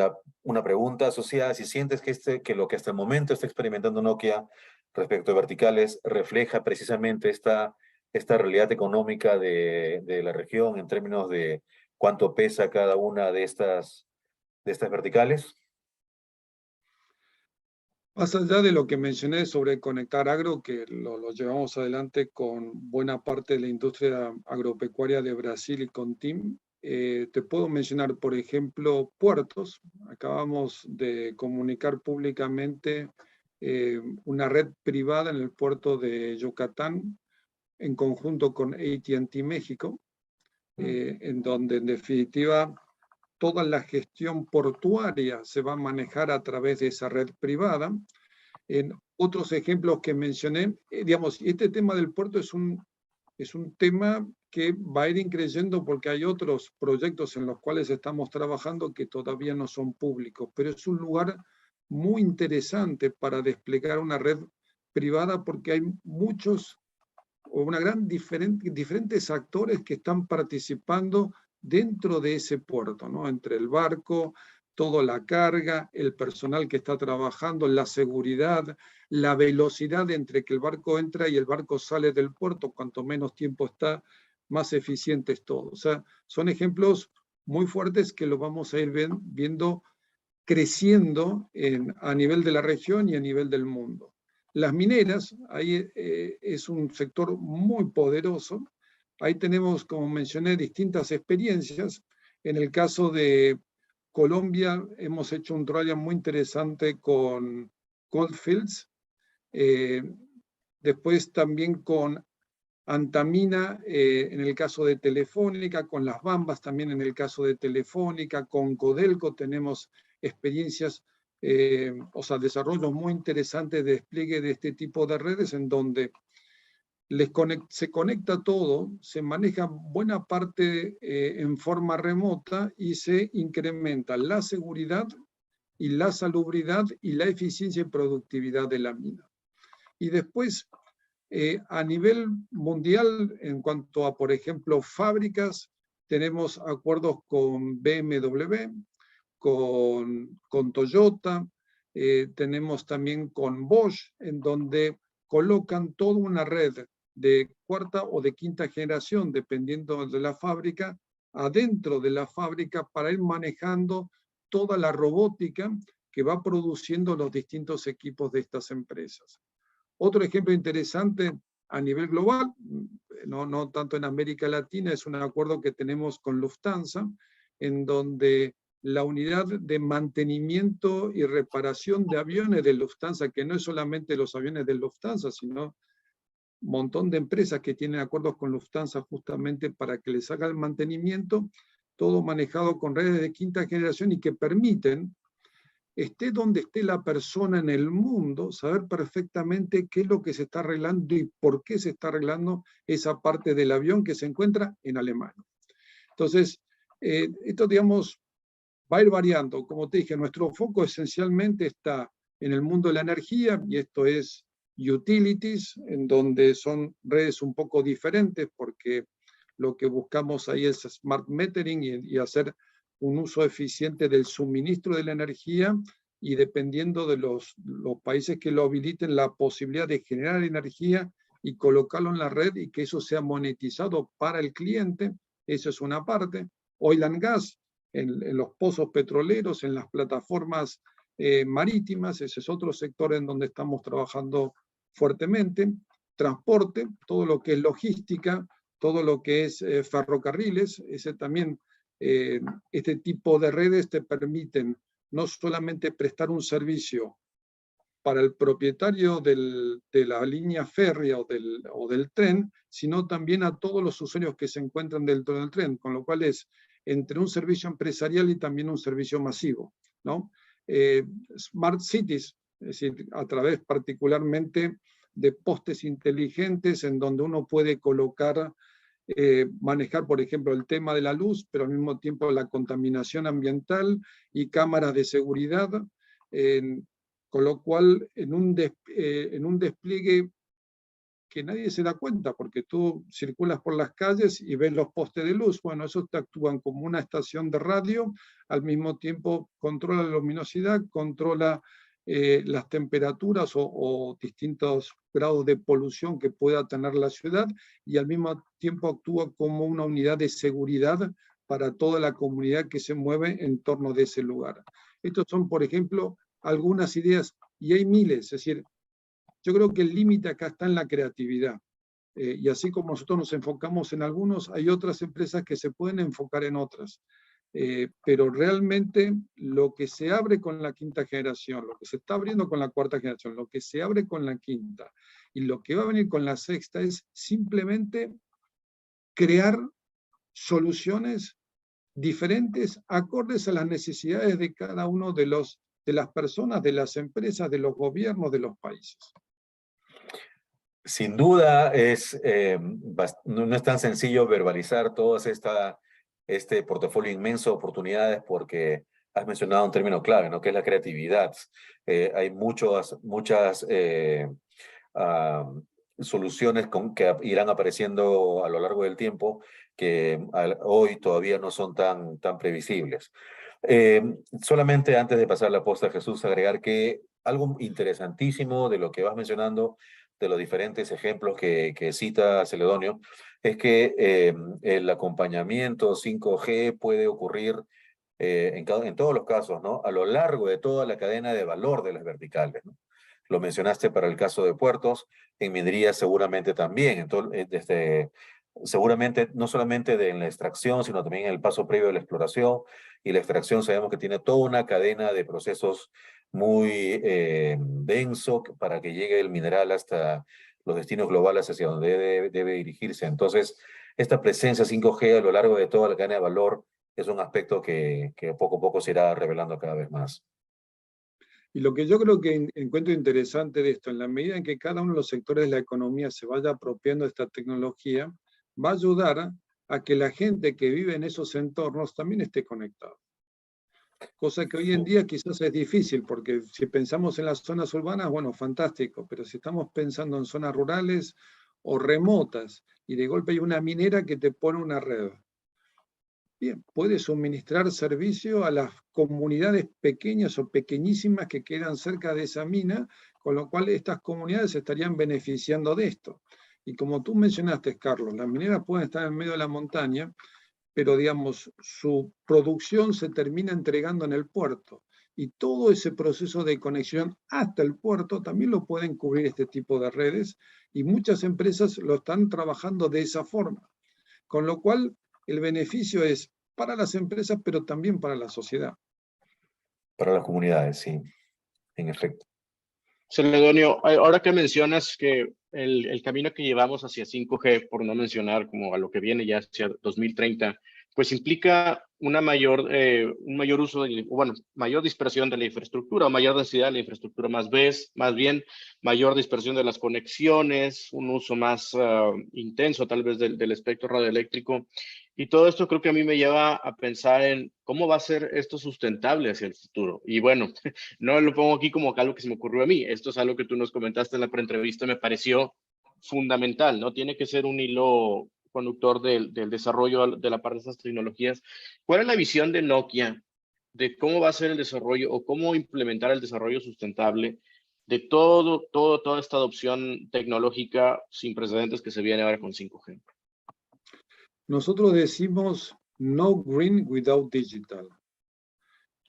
una pregunta asociada, si sientes que lo que hasta el momento está experimentando Nokia respecto a verticales refleja precisamente esta realidad económica de la región en términos de cuánto pesa cada una de estas verticales. Más allá de lo que mencioné sobre Conectar Agro, que lo llevamos adelante con buena parte de la industria agropecuaria de Brasil y con TIM, te puedo mencionar, por ejemplo, puertos. Acabamos de comunicar públicamente una red privada en el puerto de Yucatán, en conjunto con AT&T México, en donde en definitiva toda la gestión portuaria se va a manejar a través de esa red privada. En otros ejemplos que mencioné, digamos, este tema del puerto es un tema que va a ir creciendo porque hay otros proyectos en los cuales estamos trabajando que todavía no son públicos, pero es un lugar muy interesante para desplegar una red privada porque hay muchos o una gran diferentes actores que están participando dentro de ese puerto, ¿no? Entre el barco, toda la carga, el personal que está trabajando, la seguridad, la velocidad entre que el barco entra y el barco sale del puerto, cuanto menos tiempo está, más eficiente es todo. O sea, son ejemplos muy fuertes que lo vamos a ir viendo creciendo a nivel de la región y a nivel del mundo. Las mineras, ahí es un sector muy poderoso. Ahí tenemos, como mencioné, distintas experiencias. En el caso de Colombia, hemos hecho un trial muy interesante con Goldfields. Después también con Antamina, en el caso de Telefónica, con las Bambas también en el caso de Telefónica, con Codelco tenemos experiencias, o sea, desarrollos muy interesantes de despliegue de este tipo de redes en donde se conecta todo, se maneja buena parte en forma remota y se incrementa la seguridad y la salubridad y la eficiencia y productividad de la mina. Y después, a nivel mundial, en cuanto a, por ejemplo, fábricas, tenemos acuerdos con BMW, con Toyota, tenemos también con Bosch, en donde colocan toda una red de cuarta o de quinta generación, dependiendo de la fábrica, adentro de la fábrica para ir manejando toda la robótica que va produciendo los distintos equipos de estas empresas. Otro ejemplo interesante a nivel global, no tanto en América Latina, es un acuerdo que tenemos con Lufthansa, en donde la unidad de mantenimiento y reparación de aviones de Lufthansa, que no es solamente los aviones de Lufthansa, sino un montón de empresas que tienen acuerdos con Lufthansa justamente para que les haga el mantenimiento, todo manejado con redes de quinta generación y que permiten, esté donde esté la persona en el mundo, saber perfectamente qué es lo que se está arreglando y por qué se está arreglando esa parte del avión que se encuentra en Alemania. Entonces, esto, digamos, va a ir variando. Como te dije, nuestro foco esencialmente está en el mundo de la energía, y esto es utilities, en donde son redes un poco diferentes, porque lo que buscamos ahí es smart metering y hacer un uso eficiente del suministro de la energía, y dependiendo de los países que lo habiliten, la posibilidad de generar energía y colocarlo en la red y que eso sea monetizado para el cliente. Eso es una parte. Oil and gas, en los pozos petroleros, en las plataformas marítimas, ese es otro sector en donde estamos trabajando fuertemente. Transporte, todo lo que es logística, todo lo que es ferrocarriles, ese también, este tipo de redes te permiten no solamente prestar un servicio para el propietario de la línea férrea o del tren, sino también a todos los usuarios que se encuentran dentro del tren, con lo cual es entre un servicio empresarial y también un servicio masivo, ¿no? Smart Cities, es decir, a través particularmente de postes inteligentes en donde uno puede colocar, manejar, por ejemplo, el tema de la luz, pero al mismo tiempo la contaminación ambiental y cámaras de seguridad, con lo cual en un despliegue que nadie se da cuenta, porque tú circulas por las calles y ves los postes de luz. Bueno, esos te actúan como una estación de radio, al mismo tiempo controla la luminosidad, controla las temperaturas o distintos grados de polución que pueda tener la ciudad, y al mismo tiempo actúa como una unidad de seguridad para toda la comunidad que se mueve en torno de ese lugar. Estos son, por ejemplo, algunas ideas, y hay miles, es decir, yo creo que el límite acá está en la creatividad. Y así como nosotros nos enfocamos en algunos, hay otras empresas que se pueden enfocar en otras. Pero realmente lo que se abre con la quinta generación, lo que se está abriendo con la cuarta generación, lo que se abre con la quinta y lo que va a venir con la sexta es simplemente crear soluciones diferentes, acordes a las necesidades de cada uno de las personas, de las empresas, de los gobiernos, de los países. Sin duda no es tan sencillo verbalizar todo este portafolio inmenso de oportunidades, porque has mencionado un término clave, ¿no? Que es la creatividad. Hay muchas soluciones que irán apareciendo a lo largo del tiempo que hoy todavía no son tan previsibles. Solamente antes de pasar la posta, Jesús, agregar que algo interesantísimo de lo que vas mencionando, de los diferentes ejemplos que cita Celedonio, es que el acompañamiento 5G puede ocurrir en todos los casos, ¿no? A lo largo de toda la cadena de valor de las verticales, ¿no? Lo mencionaste para el caso de puertos, en minería seguramente también, entonces, seguramente no solamente de la extracción, sino también en el paso previo de la exploración, y la extracción sabemos que tiene toda una cadena de procesos muy denso para que llegue el mineral hasta los destinos globales hacia donde debe dirigirse. Entonces, esta presencia 5G a lo largo de toda la cadena de valor es un aspecto que poco a poco se irá revelando cada vez más. Y lo que yo creo que encuentro interesante de esto, en la medida en que cada uno de los sectores de la economía se vaya apropiando de esta tecnología, va a ayudar a que la gente que vive en esos entornos también esté conectada. Cosa que hoy en día quizás es difícil, porque si pensamos en las zonas urbanas, bueno, fantástico, pero si estamos pensando en zonas rurales o remotas, y de golpe hay una minera que te pone una red, bien, puede suministrar servicio a las comunidades pequeñas o pequeñísimas que quedan cerca de esa mina, con lo cual estas comunidades estarían beneficiando de esto. Y como tú mencionaste, Carlos, las mineras pueden estar en medio de la montaña, pero digamos, su producción se termina entregando en el puerto. Y todo ese proceso de conexión hasta el puerto también lo pueden cubrir este tipo de redes, y muchas empresas lo están trabajando de esa forma. Con lo cual, el beneficio es para las empresas, pero también para la sociedad. Para las comunidades, sí, en efecto. Celedonio, ahora que mencionas que el camino que llevamos hacia 5G, por no mencionar como a lo que viene ya hacia 2030, pues implica un mayor uso, mayor dispersión de la infraestructura, o mayor densidad de la infraestructura, más bien mayor dispersión de las conexiones, un uso más intenso tal vez del espectro radioeléctrico. Y todo esto creo que a mí me lleva a pensar en cómo va a ser esto sustentable hacia el futuro. Y bueno, no lo pongo aquí como algo que se me ocurrió a mí. Esto es algo que tú nos comentaste en la preentrevista, me pareció fundamental, ¿no? Tiene que ser un hilo conductor del desarrollo de la parte de estas tecnologías. ¿Cuál es la visión de Nokia de cómo va a ser el desarrollo o cómo implementar el desarrollo sustentable de toda esta adopción tecnológica sin precedentes que se viene ahora con 5G? Nosotros decimos no green without digital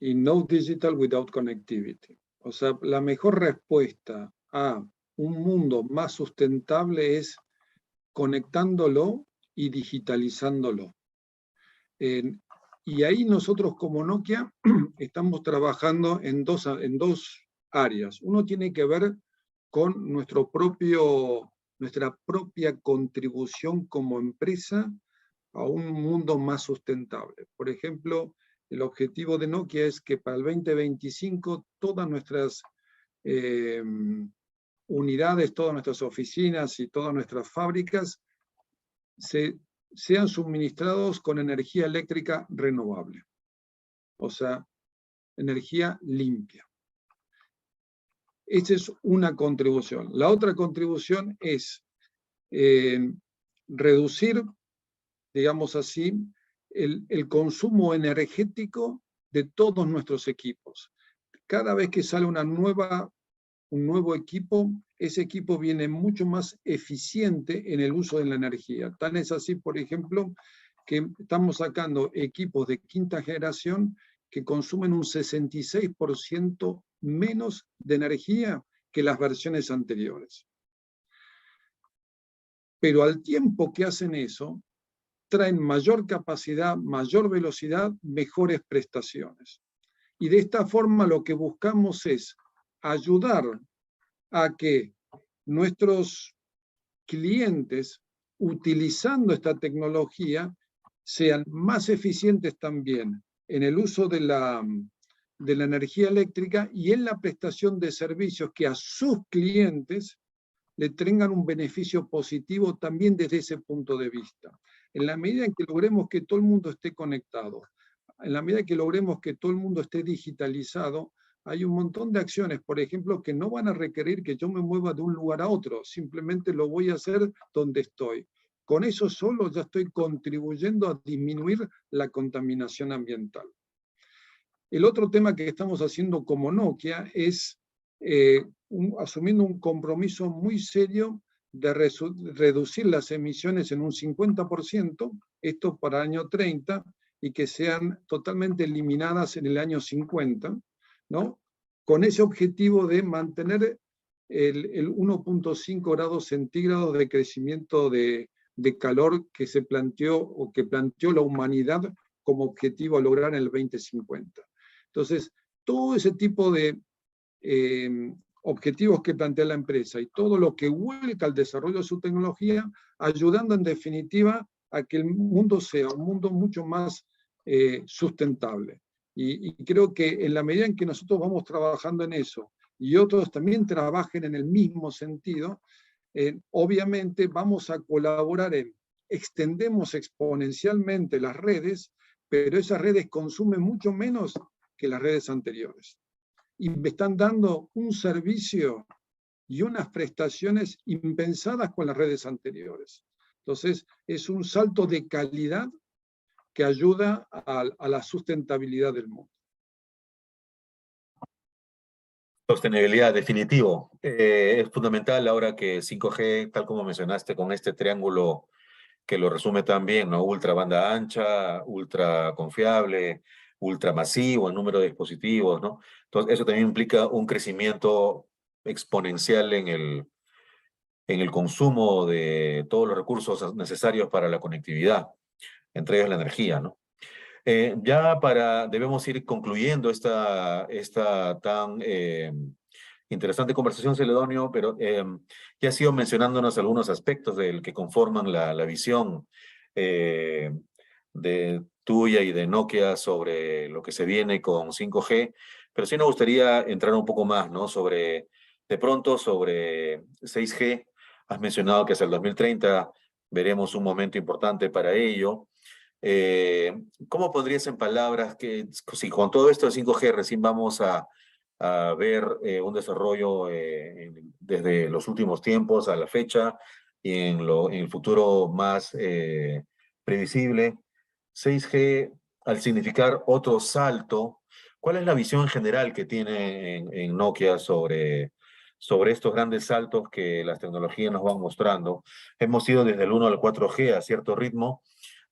y no digital without connectivity. O sea, la mejor respuesta a un mundo más sustentable es conectándolo y digitalizándolo. Y ahí nosotros como Nokia estamos trabajando en dos áreas. Uno tiene que ver con nuestra propia contribución como empresa a un mundo más sustentable. Por ejemplo, el objetivo de Nokia es que para el 2025 todas nuestras unidades, todas nuestras oficinas y todas nuestras fábricas sean suministrados con energía eléctrica renovable, o sea, energía limpia. Esa es una contribución. La otra contribución es reducir, digamos así, el consumo energético de todos nuestros equipos. Cada vez que sale un nuevo equipo, ese equipo viene mucho más eficiente en el uso de la energía. Tan es así, por ejemplo, que estamos sacando equipos de quinta generación que consumen un 66% menos de energía que las versiones anteriores. Pero al tiempo que hacen eso, traen mayor capacidad, mayor velocidad, mejores prestaciones. Y de esta forma lo que buscamos es ayudar a que nuestros clientes, utilizando esta tecnología, sean más eficientes también en el uso de la energía eléctrica y en la prestación de servicios que a sus clientes le tengan un beneficio positivo también desde ese punto de vista. En la medida en que logremos que todo el mundo esté conectado, en la medida que logremos que todo el mundo esté digitalizado, hay un montón de acciones, por ejemplo, que no van a requerir que yo me mueva de un lugar a otro, simplemente lo voy a hacer donde estoy. Con eso solo ya estoy contribuyendo a disminuir la contaminación ambiental. El otro tema que estamos haciendo como Nokia es asumiendo un compromiso muy serio de reducir las emisiones en un 50%, esto para el año 30, y que sean totalmente eliminadas en el año 50, ¿no? Con ese objetivo de mantener el 1.5 grados centígrados de crecimiento de calor que se planteó o que planteó la humanidad como objetivo a lograr en el 2050. Entonces, todo ese tipo de objetivos que plantea la empresa y todo lo que vuelca al desarrollo de su tecnología, ayudando en definitiva a que el mundo sea un mundo mucho más sustentable. Y creo que en la medida en que nosotros vamos trabajando en eso y otros también trabajen en el mismo sentido, obviamente vamos a colaborar extendemos exponencialmente las redes, pero esas redes consumen mucho menos que las redes anteriores. Y me están dando un servicio y unas prestaciones impensadas con las redes anteriores. Entonces, es un salto de calidad que ayuda a la sustentabilidad del mundo. Sostenibilidad, definitivo. Es fundamental ahora que 5G, tal como mencionaste, con este triángulo que lo resume tan bien, ¿no? Ultra banda ancha, ultra confiable, ultra masivo, el número de dispositivos, ¿no? Entonces, eso también implica un crecimiento exponencial en el consumo de todos los recursos necesarios para la conectividad, entre ellos la energía, ¿no? Debemos ir concluyendo esta tan interesante conversación, Celedonio, pero ya has ido mencionándonos algunos aspectos del que conforman la visión de tuya y de Nokia sobre lo que se viene con 5G, pero sí nos gustaría entrar un poco más, ¿no? De pronto, sobre 6G, has mencionado que hasta el 2030 veremos un momento importante para ello. ¿Cómo pondrías en palabras que si con todo esto de 5G recién vamos a ver un desarrollo desde los últimos tiempos a la fecha y en el futuro más previsible? 6G, al significar otro salto, ¿cuál es la visión general que tiene en Nokia sobre estos grandes saltos que las tecnologías nos van mostrando? Hemos ido desde el 1 al 4G a cierto ritmo.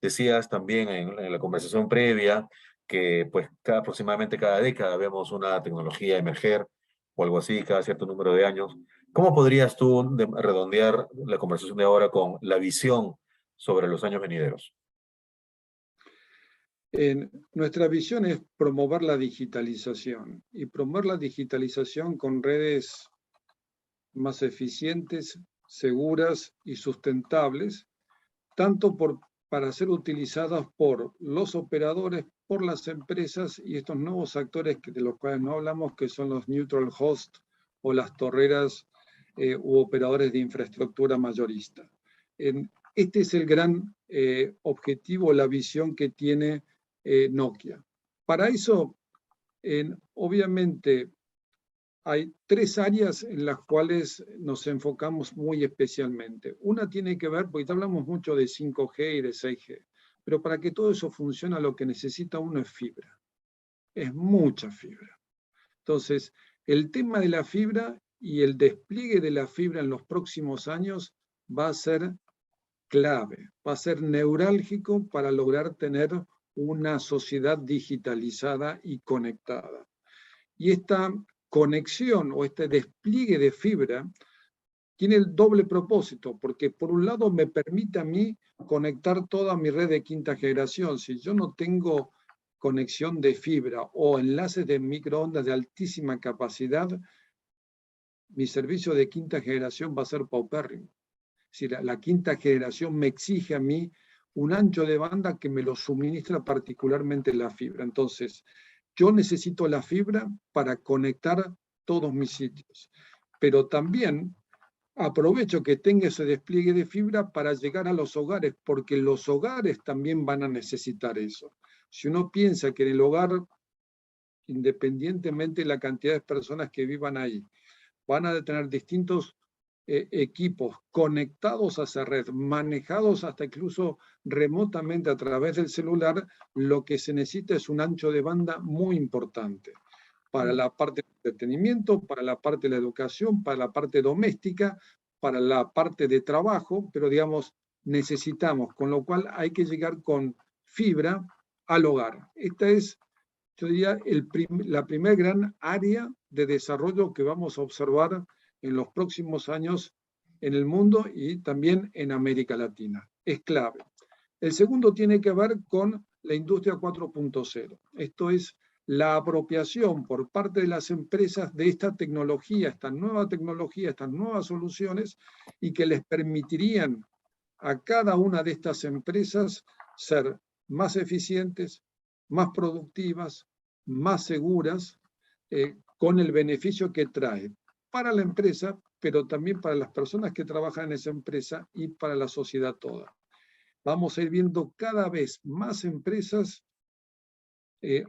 Decías también en la conversación previa que pues aproximadamente cada década vemos una tecnología emerger o algo así, cada cierto número de años. ¿Cómo podrías tú redondear la conversación de ahora con la visión sobre los años venideros? Nuestra visión es promover la digitalización y promover la digitalización con redes más eficientes, seguras y sustentables, tanto para ser utilizadas por los operadores, por las empresas y estos nuevos actores de los cuales no hablamos, que son los neutral host o las torreras u operadores de infraestructura mayorista. Este es el gran objetivo, la visión que tiene Nokia. Para eso, obviamente, hay 3 áreas en las cuales nos enfocamos muy especialmente. Una tiene que ver, porque hablamos mucho de 5G y de 6G, pero para que todo eso funcione lo que necesita uno es fibra. Es mucha fibra. Entonces, el tema de la fibra y el despliegue de la fibra en los próximos años va a ser clave, va a ser neurálgico para lograr tener una sociedad digitalizada y conectada. Y esta conexión o este despliegue de fibra tiene el doble propósito, porque por un lado me permite a mí conectar toda mi red de quinta generación. Si yo no tengo conexión de fibra o enlaces de microondas de altísima capacidad, mi servicio de quinta generación va a ser paupérrimo. Si la quinta generación me exige a mí un ancho de banda que me lo suministra particularmente la fibra. Entonces, yo necesito la fibra para conectar todos mis sitios, pero también aprovecho que tenga ese despliegue de fibra para llegar a los hogares, porque los hogares también van a necesitar eso. Si uno piensa que en el hogar, independientemente de la cantidad de personas que vivan ahí, van a tener distintos equipos conectados a esa red, manejados hasta incluso remotamente a través del celular, lo que se necesita es un ancho de banda muy importante para la parte de entretenimiento, para la parte de la educación, para la parte doméstica, para la parte de trabajo, pero digamos, necesitamos, con lo cual hay que llegar con fibra al hogar. Esta es, yo diría, la primera gran área de desarrollo que vamos a observar en los próximos años en el mundo y también en América Latina. Es clave. El segundo tiene que ver con la industria 4.0. Esto es la apropiación por parte de las empresas de esta tecnología, estas nuevas soluciones, y que les permitirían a cada una de estas empresas ser más eficientes, más productivas, más seguras, con el beneficio que trae para la empresa, pero también para las personas que trabajan en esa empresa y para la sociedad toda. Vamos a ir viendo cada vez más empresas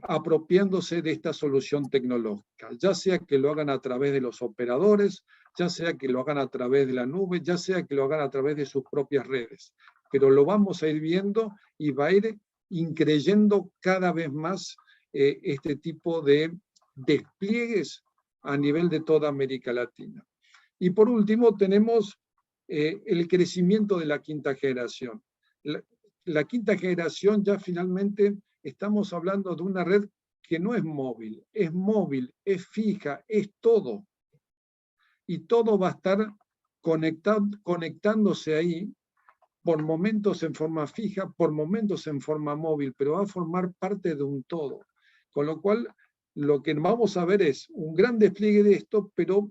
apropiándose de esta solución tecnológica, ya sea que lo hagan a través de los operadores, ya sea que lo hagan a través de la nube, ya sea que lo hagan a través de sus propias redes. Pero lo vamos a ir viendo y va a ir increyendo cada vez más este tipo de despliegues a nivel de toda América Latina. Y por último tenemos el crecimiento de la quinta generación. La quinta generación ya finalmente estamos hablando de una red que no es móvil, es fija, es todo. Y todo va a estar conectándose ahí, por momentos en forma fija, por momentos en forma móvil, pero va a formar parte de un todo. Con lo cual, lo que vamos a ver es un gran despliegue de esto, pero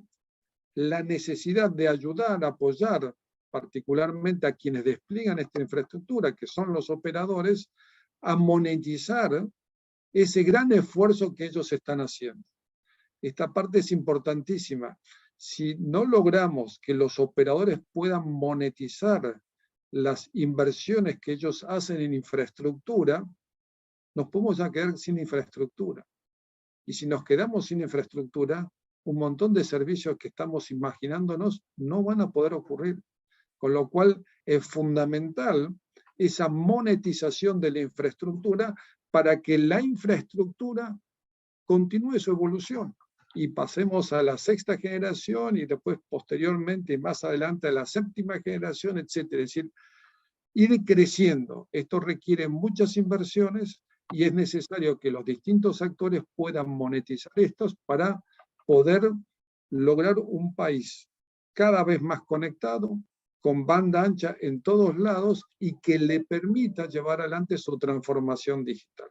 la necesidad de ayudar, apoyar particularmente a quienes despliegan esta infraestructura, que son los operadores, a monetizar ese gran esfuerzo que ellos están haciendo. Esta parte es importantísima. Si no logramos que los operadores puedan monetizar las inversiones que ellos hacen en infraestructura, nos podemos ya quedar sin infraestructura. Y si nos quedamos sin infraestructura, un montón de servicios que estamos imaginándonos no van a poder ocurrir. Con lo cual es fundamental esa monetización de la infraestructura para que la infraestructura continúe su evolución y pasemos a la sexta generación y después posteriormente más adelante a la séptima generación, etc. Es decir, ir creciendo. Esto requiere muchas inversiones y es necesario que los distintos actores puedan monetizar estos para poder lograr un país cada vez más conectado, con banda ancha en todos lados y que le permita llevar adelante su transformación digital.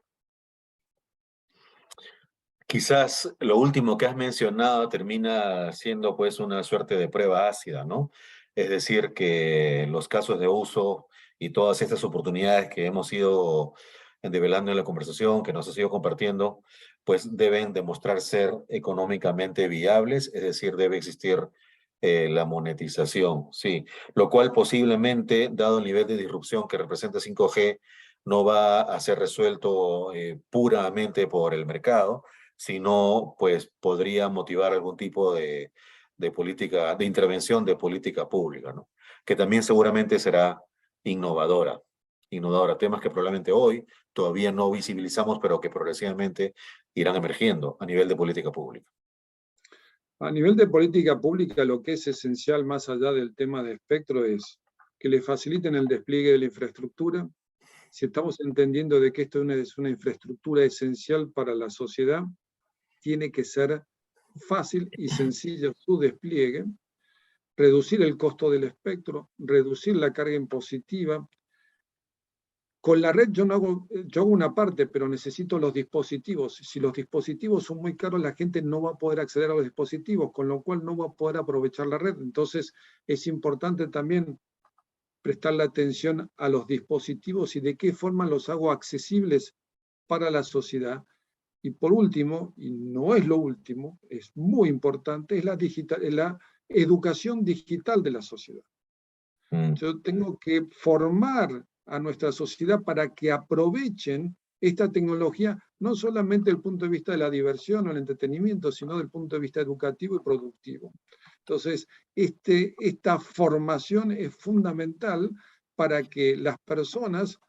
Quizás lo último que has mencionado termina siendo pues una suerte de prueba ácida, ¿no? Es decir, que los casos de uso y todas estas oportunidades que hemos ido develando en la conversación, que nos has ido compartiendo, pues deben demostrar ser económicamente viables, es decir, debe existir la monetización, sí, lo cual posiblemente, dado el nivel de disrupción que representa 5G, no va a ser resuelto puramente por el mercado, sino pues podría motivar algún tipo de política, de intervención de política pública, ¿no? Que también seguramente será innovadora, innovadora, temas que probablemente hoy todavía no visibilizamos, pero que progresivamente irán emergiendo a nivel de política pública. A nivel de política pública, lo que es esencial más allá del tema de espectro es que le faciliten el despliegue de la infraestructura. Si estamos entendiendo de que esto es una infraestructura esencial para la sociedad, tiene que ser fácil y sencillo su despliegue, reducir el costo del espectro, reducir la carga impositiva. Con la red yo hago una parte, pero necesito los dispositivos. Si los dispositivos son muy caros, la gente no va a poder acceder a los dispositivos, con lo cual no va a poder aprovechar la red. Entonces es importante también prestarle atención a los dispositivos y de qué forma los hago accesibles para la sociedad. Y por último, y no es lo último, es muy importante, es la educación digital de la sociedad. Yo tengo que formar a nuestra sociedad para que aprovechen esta tecnología, no solamente desde el punto de vista de la diversión o el entretenimiento, sino desde el punto de vista educativo y productivo. Entonces, esta formación es fundamental para que las personas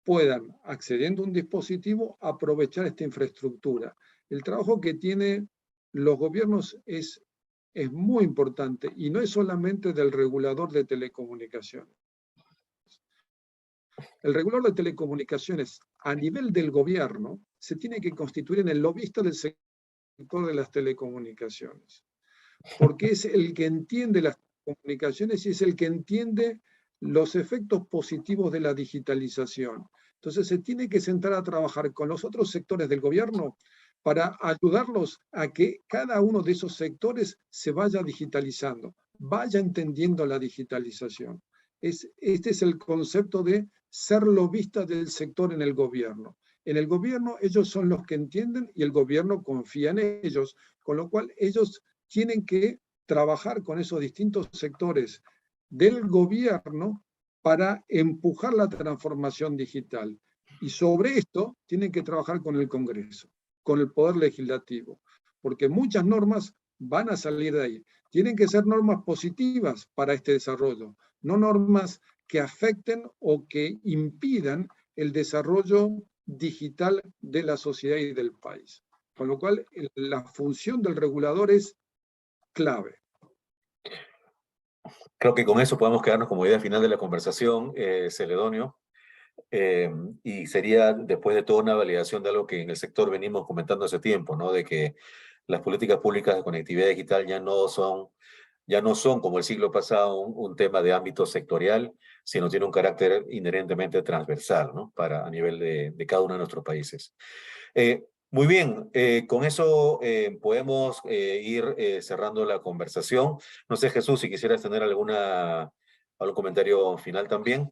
puedan, accediendo a un dispositivo, aprovechar esta infraestructura. El trabajo que tienen los gobiernos es muy importante y no es solamente del regulador de telecomunicaciones. El regulador de telecomunicaciones a nivel del gobierno se tiene que constituir en el lobista del sector de las telecomunicaciones, porque es el que entiende las comunicaciones y es el que entiende los efectos positivos de la digitalización. Entonces se tiene que sentar a trabajar con los otros sectores del gobierno para ayudarlos a que cada uno de esos sectores se vaya digitalizando, vaya entendiendo la digitalización. Este es el concepto de ser lobista del sector en el gobierno. En el gobierno ellos son los que entienden y el gobierno confía en ellos, con lo cual ellos tienen que trabajar con esos distintos sectores del gobierno para empujar la transformación digital. Y sobre esto tienen que trabajar con el Congreso, con el Poder Legislativo, porque muchas normas van a salir de ahí. Tienen que ser normas positivas para este desarrollo, no normas que afecten o que impidan el desarrollo digital de la sociedad y del país. Con lo cual, la función del regulador es clave. Creo que con eso podemos quedarnos como idea final de la conversación, Celedonio. Y sería después de toda una validación de algo que en el sector venimos comentando hace tiempo, ¿no? De que las políticas públicas de conectividad digital ya no son como el siglo pasado un tema de ámbito sectorial, sino tiene un carácter inherentemente transversal, ¿no? A nivel de cada uno de nuestros países. Muy bien, con eso podemos ir cerrando la conversación. No sé, Jesús, si quisieras tener algún comentario final también.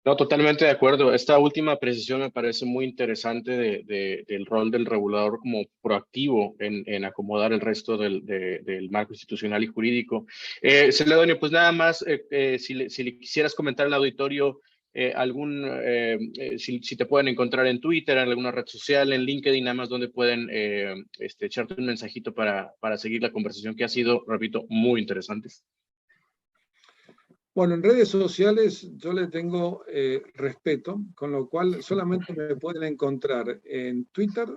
No, totalmente de acuerdo. Esta última precisión me parece muy interesante del rol del regulador como proactivo en acomodar el resto del marco institucional y jurídico. Celedonio, pues nada más, si le quisieras comentar al auditorio si te pueden encontrar en Twitter, en alguna red social, en LinkedIn, nada más donde pueden echarte un mensajito para seguir la conversación que ha sido, repito, muy interesante. Bueno, en redes sociales yo le tengo respeto, con lo cual solamente me pueden encontrar en Twitter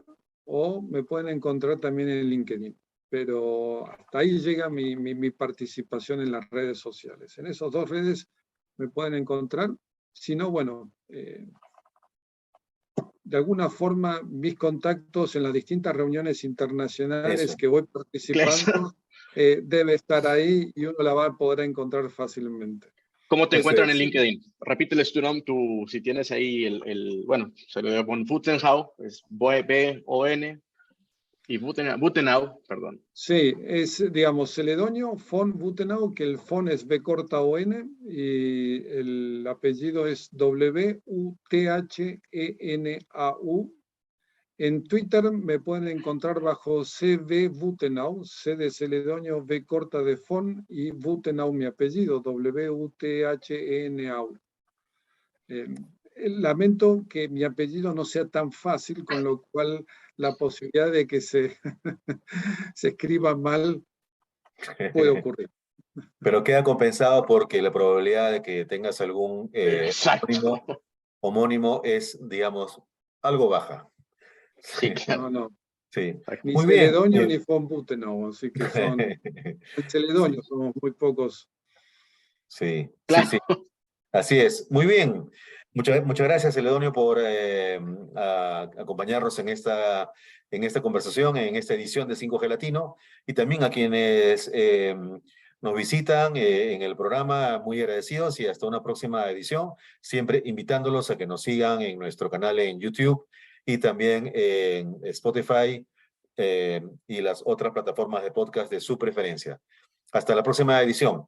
o me pueden encontrar también en LinkedIn. Pero hasta ahí llega mi participación en las redes sociales. En esas dos redes me pueden encontrar. Si no, bueno, de alguna forma mis contactos en las distintas reuniones internacionales que voy participando debe estar ahí y uno la va a poder encontrar fácilmente. ¿Cómo te encuentran en LinkedIn? Repíteles tu nombre, si tienes ahí bueno, se lo voy a poner Futzenhau, es B-O-N. Y Butenau, perdón. Sí, es, digamos, Celedonio von Butenau, que el von es B corta o N, y el apellido es Wuthenau. En Twitter me pueden encontrar bajo CB Butenau, C de Celedonio, B corta de von, y Butenau mi apellido, Wuthenau. Lamento que mi apellido no sea tan fácil, con lo cual la posibilidad de que se, se escriba mal puede ocurrir. Pero queda compensado porque la probabilidad de que tengas algún Exacto. homónimo es, digamos, algo baja. Sí, claro. No. Sí. Ni Muy bien. Celedonio ni von Butenau, así que son, en Celedonio Sí, somos muy pocos. sí, sí, Claro. sí. Así es. Muy bien. Muchas gracias, Celedonio, por acompañarnos en esta conversación, en esta edición de 5G Latino, y también a quienes nos visitan en el programa, muy agradecidos y hasta una próxima edición, siempre invitándolos a que nos sigan en nuestro canal en YouTube y también en Spotify y las otras plataformas de podcast de su preferencia. Hasta la próxima edición.